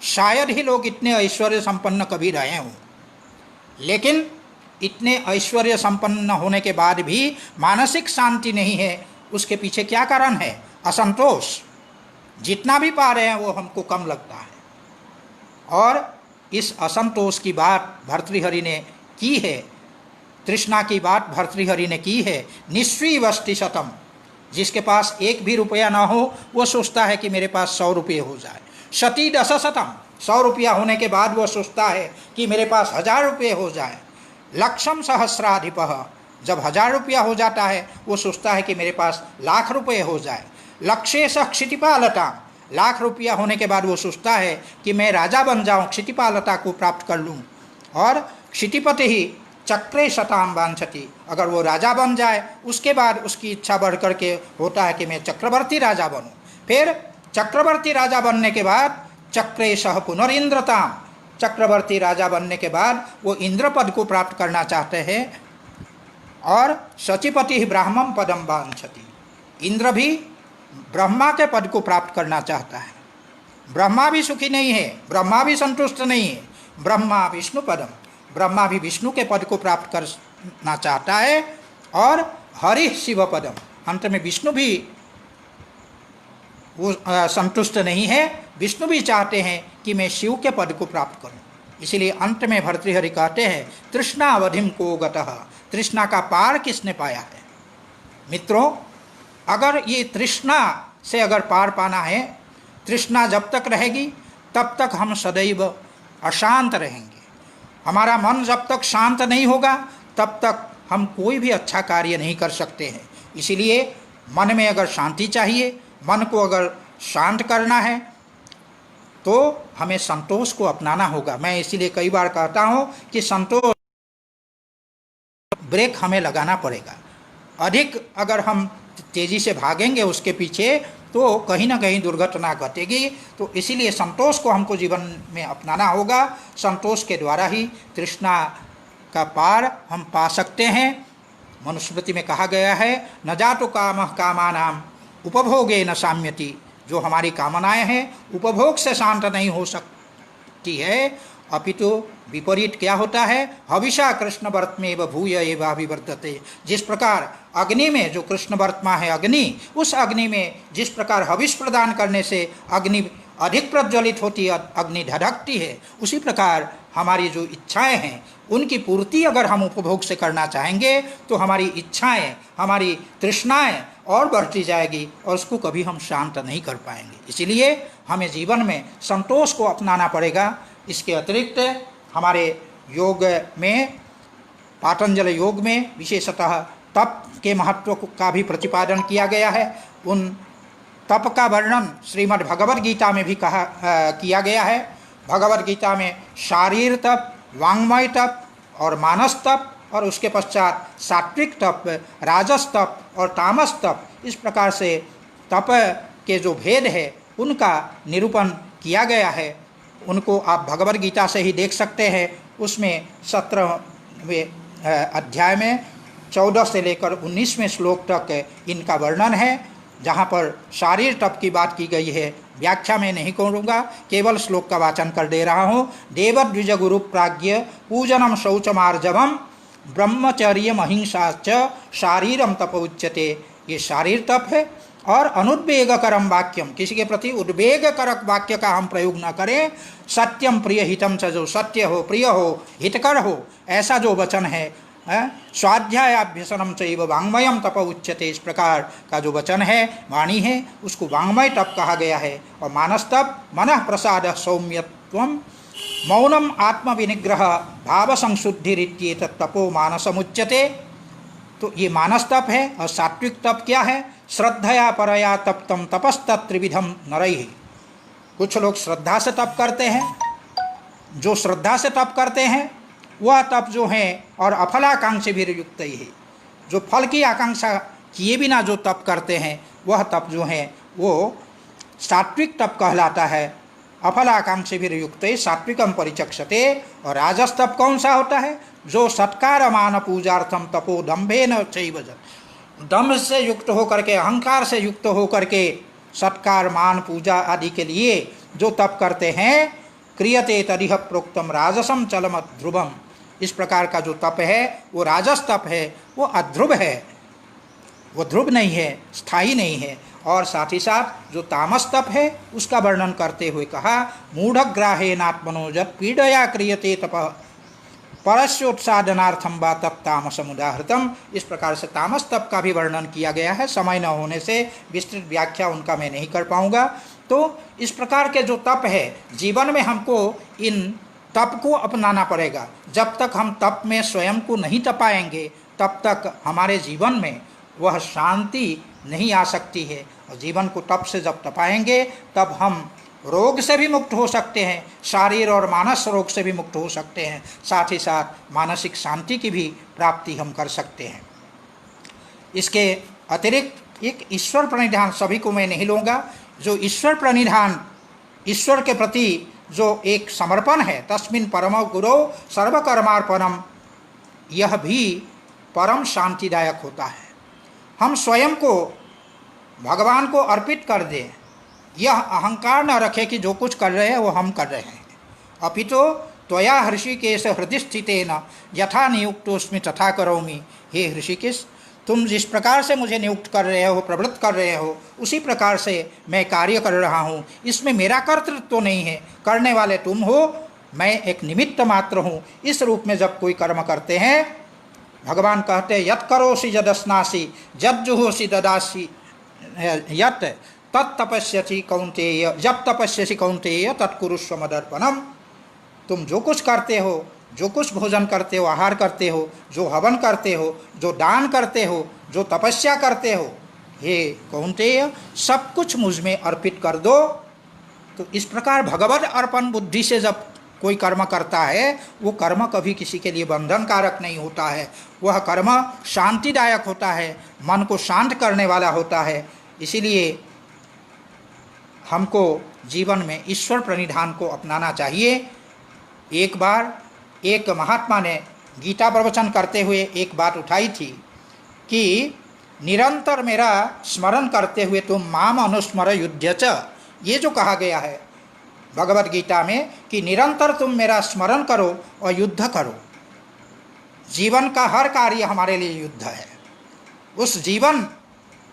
शायद ही लोग इतने ऐश्वर्य संपन्न कभी रहे हों। लेकिन इतने ऐश्वर्य संपन्न होने के बाद भी मानसिक शांति नहीं है। उसके पीछे क्या कारण है? असंतोष। जितना भी पा रहे हैं वो हमको कम लगता है। और इस असंतोष की बात भर्तृहरि ने की है, तृष्णा की बात भर्तृहरि ने की है। निस्वी वस्ति शतम। जिसके पास एक भी रुपया ना हो वो सोचता है कि मेरे पास 100 रुपये हो जाए। शती दश शतम। 100 रुपया होने के बाद वो सोचता है कि मेरे पास 1000 रुपये हो जाए। लक्षम सहस्राधिपः। जब 1000 रुपया हो जाता है वो सोचता है कि मेरे पास 1,00,000 रुपये हो जाए। लक्षेश क्षितिपालता। 1,00,000 रुपया होने के बाद वो सोचता है कि मैं राजा बन जाऊं, क्षितिपालता को प्राप्त कर लूं। और क्षितिपति ही चक्रे शताम वांछति। अगर वो राजा बन जाए उसके बाद उसकी इच्छा बढ़ करके होता है कि मैं चक्रवर्ती राजा बनूं। फिर चक्रवर्ती राजा बनने के बाद चक्रे सह पुनरिंद्रताम। चक्रवर्ती राजा बनने के बाद वो इंद्र पद को प्राप्त करना चाहते हैं। और शचीपति ही ब्राह्मण पदम वांछति। इंद्र भी ब्रह्मा के पद को प्राप्त करना चाहता है। ब्रह्मा भी सुखी नहीं है, ब्रह्मा भी संतुष्ट नहीं है। ब्रह्मा विष्णु पदम। ब्रह्मा भी विष्णु के पद को प्राप्त करना चाहता है। और हरि शिव पदम। अंत में विष्णु भी वो संतुष्ट नहीं है। विष्णु भी चाहते हैं कि मैं शिव के पद को प्राप्त करूं। इसीलिए अंत में भर्तृहरि कहते हैं, तृष्णा अवधिम को गतः, तृष्णा का पार किसने पाया है। मित्रों, अगर ये तृष्णा से अगर पार पाना है, तृष्णा जब तक रहेगी तब तक हम सदैव अशांत रहेंगे। हमारा मन जब तक शांत नहीं होगा तब तक हम कोई भी अच्छा कार्य नहीं कर सकते हैं। इसीलिए मन में अगर शांति चाहिए, मन को अगर शांत करना है तो हमें संतोष को अपनाना होगा। मैं इसीलिए कई बार कहता हूँ कि संतोष ब्रेक हमें लगाना पड़ेगा। अधिक अगर हम तेज़ी से भागेंगे उसके पीछे तो कहीं ना कहीं दुर्घटना घटेगी। तो इसीलिए संतोष को हमको जीवन में अपनाना होगा। संतोष के द्वारा ही तृष्णा का पार हम पा सकते हैं। मनुस्मृति में कहा गया है, न जातो कामः कामानाम उपभोगे न साम्यति। जो हमारी कामनाएं हैं उपभोग से शांत नहीं हो सकती है, अपितु विपरीत क्या होता है, हविषा कृष्ण वर्तमेव भूय एवाभिवर्धते। जिस प्रकार अग्नि में जो कृष्ण वर्तमा है अग्नि, उस अग्नि में जिस प्रकार हविष प्रदान करने से अग्नि अधिक प्रज्वलित होती है, अग्नि धधकती है, उसी प्रकार हमारी जो इच्छाएं हैं उनकी पूर्ति अगर हम उपभोग से करना चाहेंगे तो हमारी इच्छाएं, हमारी तृष्णाएं और बढ़ती जाएगी और उसको कभी हम शांत नहीं कर पाएंगे। इसीलिए हमें जीवन में संतोष को अपनाना पड़ेगा। इसके अतिरिक्त हमारे योग में, पातंजल योग में विशेषतः तप के महत्व का भी प्रतिपादन किया गया है। उन तप का वर्णन श्रीमद् भगवद गीता में भी किया गया है। भगवद गीता में शारीर तप, वांग्मय तप और मानस तप, और उसके पश्चात सात्विक तप, राजस तप और तामस तप, इस प्रकार से तप के जो भेद है उनका निरूपण किया गया है। उनको आप भगवद गीता से ही देख सकते हैं। उसमें 17वें अध्याय में 14 से लेकर 19वें श्लोक तक इनका वर्णन है, जहाँ पर शारीर तप की बात की गई है। व्याख्या में नहीं करूँगा, केवल श्लोक का वाचन कर दे रहा हूँ। देवद्विज गुरु प्राज्ञ पूजनम शौचमार्जवम ब्रह्मचर्यम अहिंसा च शारीरम तप उच्यते। ये शारीर तप है। और अनुद्वेगकरम वाक्यम, किसी के प्रति उद्वेगकारक वाक्य का हम प्रयोग न करें। सत्यम प्रिय हितम च, जो सत्य हो, प्रिय हो, हितकर हो, ऐसा जो वचन है। स्वाध्यायाभ्यसनम चैव वाङ्मयम तप उच्यते, इस प्रकार का जो वचन है, वाणी है, उसको वाङ्मय तप कहा गया है। और मानस तप मनः प्रसाद सौम्यत्वम मौनम आत्मविनिग्रह भाव संशुद्धिरित्येतत् तपो मानसमुच्यते। तो ये मानस तप है। और सात्विक तप क्या है, श्रद्धया परया तप्तम तपस्तत्रिविधम नरैः। कुछ लोग श्रद्धा से तप करते हैं। जो श्रद्धा से तप करते हैं वह तप जो है और अफलाकांक्षा भी युक्त ही है। जो फल की आकांक्षा किए बिना जो तप करते हैं वह तप जो है वो सात्विक तप कहलाता है। अफलाकांक्षा भी युक्त सात्विकम परिचक्षते। और राजस तप कौन सा होता है, जो सत्कार मान पूजार्थम तपो दम्भेन चैव जत्। दम्भ से युक्त होकर के, अहंकार से युक्त होकर के सत्कार मान पूजा आदि के लिए जो तप करते हैं, क्रियते तदिह प्रोक्तम राजसम चलम ध्रुवम। इस प्रकार का जो तप है वो राजस तप है, वो अध्रुव है, वो ध्रुव नहीं है, स्थायी नहीं है। और साथ ही साथ जो तामस तप है उसका वर्णन करते हुए कहा, मूढ़ग्राहेनात्मनो यत् पीडया क्रियते तपः परस्योत्सादनार्थम वा तप तामसमुदाहृतम। इस प्रकार से तामस तप का भी वर्णन किया गया है। समय न होने से विस्तृत व्याख्या उनका मैं नहीं कर पाऊंगा। तो इस प्रकार के जो तप है, जीवन में हमको इन तप को अपनाना पड़ेगा। जब तक हम तप में स्वयं को नहीं तपाएंगे तब तक हमारे जीवन में वह शांति नहीं आ सकती है। और जीवन को तप से जब तपाएंगे तब हम रोग से भी मुक्त हो सकते हैं, शारीर और मानस रोग से भी मुक्त हो सकते हैं, साथ ही साथ मानसिक शांति की भी प्राप्ति हम कर सकते हैं। इसके अतिरिक्त एक ईश्वर प्रणिधान, सभी को मैं नहीं लूँगा, जो ईश्वर प्रणिधान, ईश्वर के प्रति जो एक समर्पण है, तस्मिन् परमो गुरौ सर्वकर्मार्पणम, यह भी परम शांतिदायक होता है। हम स्वयं को भगवान को अर्पित कर दें, यह अहंकार न रखे कि जो कुछ कर रहे हैं वो हम कर रहे हैं। अपितो त्वया हृषिकेश हृदय स्थितेन यथा नियुक्तोस्मि तथा करोमि। हे हृषिकेश, तुम जिस प्रकार से मुझे नियुक्त कर रहे हो, प्रवृत्त कर रहे हो, उसी प्रकार से मैं कार्य कर रहा हूँ। इसमें मेरा कर्तृत्व तो नहीं है, करने वाले तुम हो, मैं एक निमित्त मात्र हूँ। इस रूप में जब कोई कर्म करते हैं, भगवान कहते हैं यत् करोसि यदश्नासि यज्जुहोसि ददासि यत् तत्तपस्यसि कौन्तेय जब तपस्यसि कौन्तेय तत्कुरुष्व मदर्पणम। तुम जो कुछ करते हो, जो कुछ भोजन करते हो, आहार करते हो, जो हवन करते हो, जो दान करते हो, जो तपस्या करते हो, हे कौन्तेय सब कुछ मुझ में अर्पित कर दो। तो इस प्रकार भगवत अर्पण बुद्धि से जब कोई कर्म करता है, वो कर्म कभी किसी के लिए बंधन कारक नहीं होता है। वह कर्म शांतिदायक होता है, मन को शांत करने वाला होता है। इसीलिए हमको जीवन में ईश्वर प्रणिधान को अपनाना चाहिए। एक बार एक महात्मा ने गीता प्रवचन करते हुए एक बात उठाई थी कि निरंतर मेरा स्मरण करते हुए तुम माम अनुस्मर युध्य च। ये जो कहा गया है भगवत गीता में कि निरंतर तुम मेरा स्मरण करो और युद्ध करो। जीवन का हर कार्य हमारे लिए युद्ध है। उस जीवन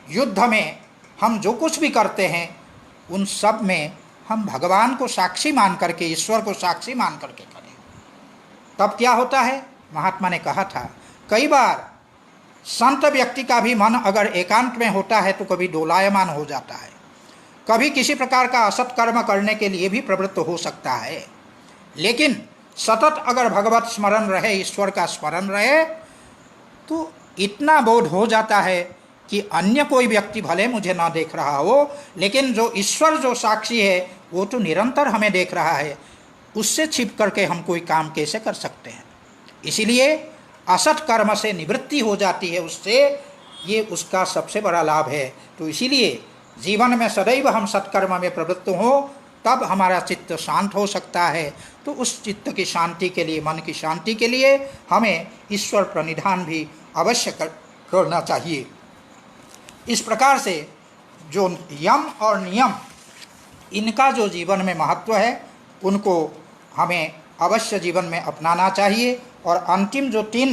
युद्ध में हम जो कुछ भी करते हैं, उन सब में हम भगवान को साक्षी मान करके, ईश्वर को साक्षी मान करके करें। तब क्या होता है, महात्मा ने कहा था, कई बार संत व्यक्ति का भी मन अगर एकांत में होता है तो कभी डोलायमान हो जाता है, कभी किसी प्रकार का असत कर्म करने के लिए भी प्रवृत्त हो सकता है। लेकिन सतत अगर भगवत स्मरण रहे, ईश्वर का स्मरण रहे, तो इतना बोध हो जाता है कि अन्य कोई व्यक्ति भले मुझे ना देख रहा हो, लेकिन जो ईश्वर जो साक्षी है वो तो निरंतर हमें देख रहा है। उससे छिप करके हम कोई काम कैसे कर सकते हैं। इसीलिए असत कर्म से निवृत्ति हो जाती है उससे, ये उसका सबसे बड़ा लाभ है। तो इसीलिए जीवन में सदैव हम सत्कर्म में प्रवृत्त हो, तब हमारा चित्त शांत हो सकता है। तो उस चित्त की शांति के लिए, मन की शांति के लिए हमें ईश्वर प्रणिधान भी अवश्य करना चाहिए। इस प्रकार से जो यम और नियम, इनका जो जीवन में महत्व है, उनको हमें अवश्य जीवन में अपनाना चाहिए। और अंतिम जो 3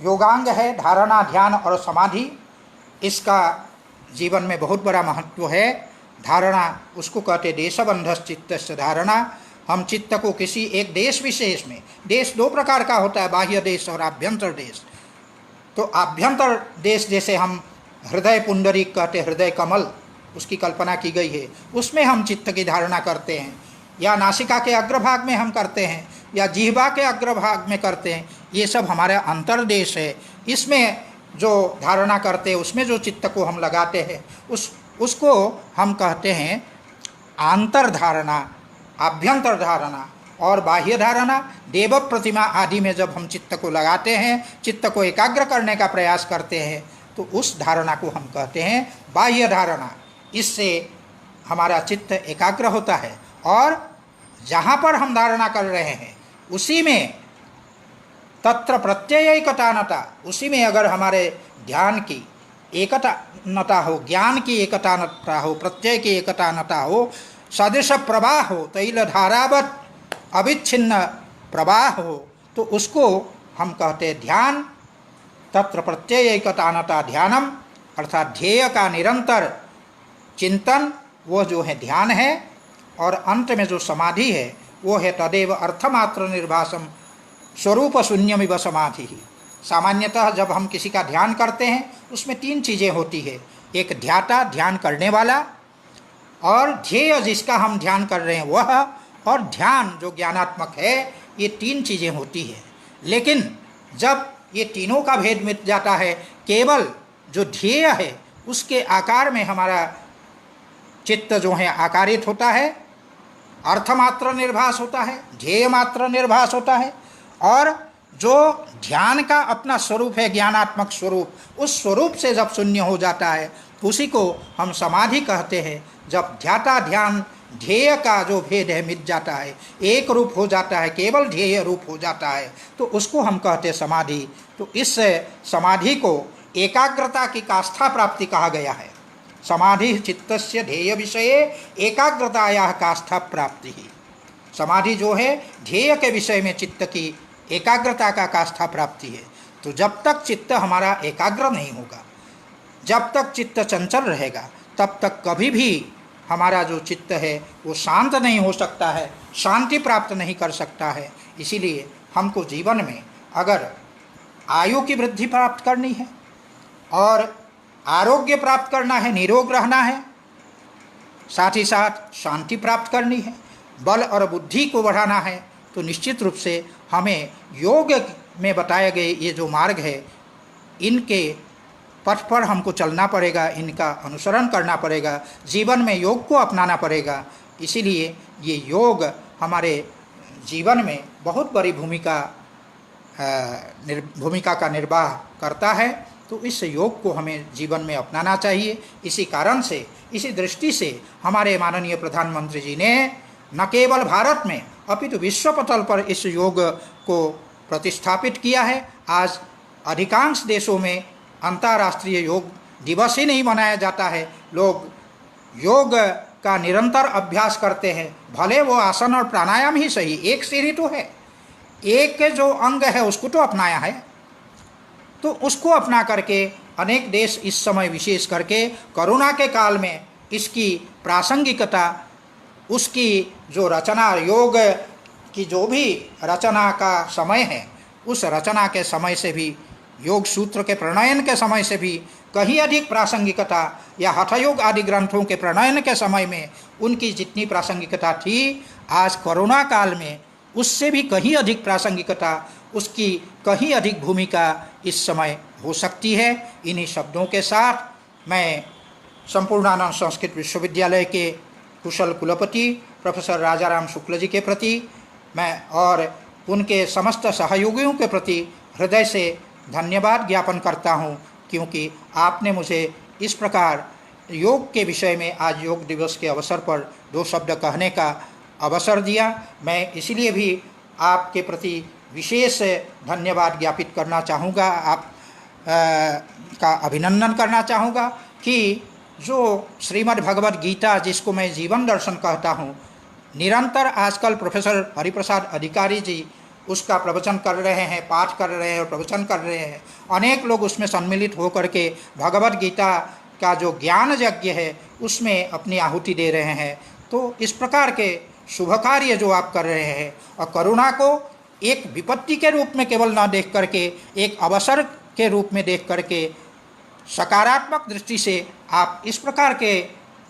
योगांग है, धारणा, ध्यान और समाधि, इसका जीवन में बहुत बड़ा महत्व है। धारणा उसको कहते देशबंधस चित्तस्य धारणा। हम चित्त को किसी एक देश विशेष में, देश 2 प्रकार का होता है, बाह्य देश और आभ्यंतर देश। तो आभ्यंतर देश जैसे हम हृदय पुंडरीक कहते, हृदय कमल, उसकी कल्पना की गई है, उसमें हम चित्त की धारणा करते हैं, या नासिका के अग्रभाग में हम करते हैं, या जिह्वा के अग्रभाग में करते हैं। ये सब हमारा अंतर्देश है। इसमें जो धारणा करते हैं, उसमें जो चित्त को हम लगाते हैं, उसको हम कहते हैं आंतर धारणा, आभ्यंतर धारणा। और बाह्य धारणा, देव प्रतिमा आदि में जब हम चित्त को लगाते हैं, चित्त को एकाग्र करने का प्रयास करते हैं, तो उस धारणा को हम कहते हैं बाह्य धारणा। इससे हमारा चित्त एकाग्र होता है, और जहाँ पर हम धारणा कर रहे हैं उसी में तत्र प्रत्ययैकतानता, उसी में अगर हमारे ध्यान की एकतानता हो, ज्ञान की एकतानता हो, प्रत्यय की एकतानता हो, सदृश प्रवाह हो, तैल धारावत अविच्छिन्न प्रवाह हो, तो उसको हम कहते हैं ध्यान। तत्र प्रत्ययैकतानता ध्यानम, अर्थात ध्येय का निरंतर चिंतन, वो जो है ध्यान है। और अंत में जो समाधि है वो है तदेव अर्थमात्र निर्भासम स्वरूप शून्यमिव समाधि। सामान्यतः जब हम किसी का ध्यान करते हैं उसमें 3 चीज़ें होती है, एक ध्याता, ध्यान करने वाला, और ध्येय जिसका हम ध्यान कर रहे हैं वह, और ध्यान जो ज्ञानात्मक है। ये 3 चीज़ें होती है। लेकिन जब ये तीनों का भेद मिट जाता है, केवल जो ध्येय है उसके आकार में हमारा चित्त जो है आकारित होता है, अर्थमात्र निर्भास होता है, ध्येय मात्र निर्भास होता है, और जो ध्यन का अपना स्वरूप है, ज्ञानात्मक स्वरूप, उस स्वरूप से जब शून्य हो जाता है उसी को हम समाधि कहते हैं। जब ध्याता ध्यान ध्येय का जो भेद है मिट जाता है, एक रूप हो जाता है, केवल ध्येय रूप हो जाता है, तो उसको हम कहते हैं समाधि। तो इस समाधि को एकाग्रता की काष्ठा प्राप्ति कहा गया है। समाधि चित्तस्य ध्येय विषये एकाग्रतायाः काष्ठा प्राप्ति ही। समाधि जो है ध्येय के विषय में चित्त की एकाग्रता का काष्ठा प्राप्ति है। तो जब तक चित्त हमारा एकाग्र नहीं होगा, जब तक चित्त चंचल रहेगा, तब तक कभी भी हमारा जो चित्त है वो शांत नहीं हो सकता है, शांति प्राप्त नहीं कर सकता है। इसीलिए हमको जीवन में अगर आयु की वृद्धि प्राप्त करनी है और आरोग्य प्राप्त करना है, निरोग रहना है, साथ ही साथ शांति प्राप्त करनी है, बल और बुद्धि को बढ़ाना है, तो निश्चित रूप से हमें योग में बताए गए ये जो मार्ग है, इनके पथ पर हमको चलना पड़ेगा, इनका अनुसरण करना पड़ेगा, जीवन में योग को अपनाना पड़ेगा। इसीलिए ये योग हमारे जीवन में बहुत बड़ी भूमिका का निर्वाह करता है। तो इस योग को हमें जीवन में अपनाना चाहिए। इसी कारण से, इसी दृष्टि से हमारे माननीय प्रधानमंत्री जी ने न केवल भारत में अपितु विश्व पटल पर इस योग को प्रतिस्थापित किया है। आज अधिकांश देशों में अंतर्राष्ट्रीय योग दिवस ही नहीं मनाया जाता है, लोग योग का निरंतर अभ्यास करते हैं, भले वो आसन और प्राणायाम ही सही, एक सीढ़ी तो है, एक जो अंग है उसको तो अपनाया है। तो उसको अपना करके अनेक देश इस समय विशेष करके कोरोना के काल में इसकी प्रासंगिकता, उसकी जो रचना, योग की जो भी रचना का समय है, उस रचना के समय से भी, योग सूत्र के प्रणयन के समय से भी कहीं अधिक प्रासंगिकता, या हठयोग आदि ग्रंथों के प्रणयन के समय में उनकी जितनी प्रासंगिकता थी, आज कोरोना काल में उससे भी कहीं अधिक प्रासंगिकता, उसकी कहीं अधिक भूमिका इस समय हो सकती है। इन्हीं शब्दों के साथ मैं संपूर्णानंद संस्कृत विश्वविद्यालय के कुशल कुलपति प्रोफेसर राजाराम शुक्ल जी के प्रति मैं और उनके समस्त सहयोगियों के प्रति हृदय से धन्यवाद ज्ञापन करता हूँ, क्योंकि आपने मुझे इस प्रकार योग के विषय में आज योग दिवस के अवसर पर 2 शब्द कहने का अवसर दिया। मैं इसलिए भी आपके प्रति विशेष धन्यवाद ज्ञापित करना चाहूँगा, आप का अभिनंदन करना चाहूँगा कि जो श्रीमद् भगवद गीता, जिसको मैं जीवन दर्शन कहता हूँ, निरंतर आजकल प्रोफेसर हरिप्रसाद अधिकारी जी उसका प्रवचन कर रहे हैं, पाठ कर रहे हैं और प्रवचन कर रहे हैं। अनेक लोग उसमें सम्मिलित होकर के भगवद गीता का जो ज्ञान यज्ञ है उसमें अपनी आहुति दे रहे हैं। तो इस प्रकार के शुभ कार्य जो आप कर रहे हैं, और करुणा को एक विपत्ति के रूप में केवल न देख करके, एक अवसर के रूप में देख करके, सकारात्मक दृष्टि से आप इस प्रकार के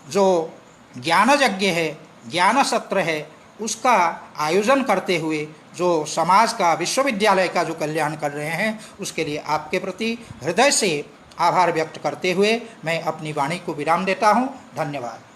जो ज्ञान यज्ञ है, ज्ञान सत्र है, उसका आयोजन करते हुए जो समाज का, विश्वविद्यालय का जो कल्याण कर रहे हैं, उसके लिए आपके प्रति हृदय से आभार व्यक्त करते हुए मैं अपनी वाणी को विराम देता हूँ। धन्यवाद।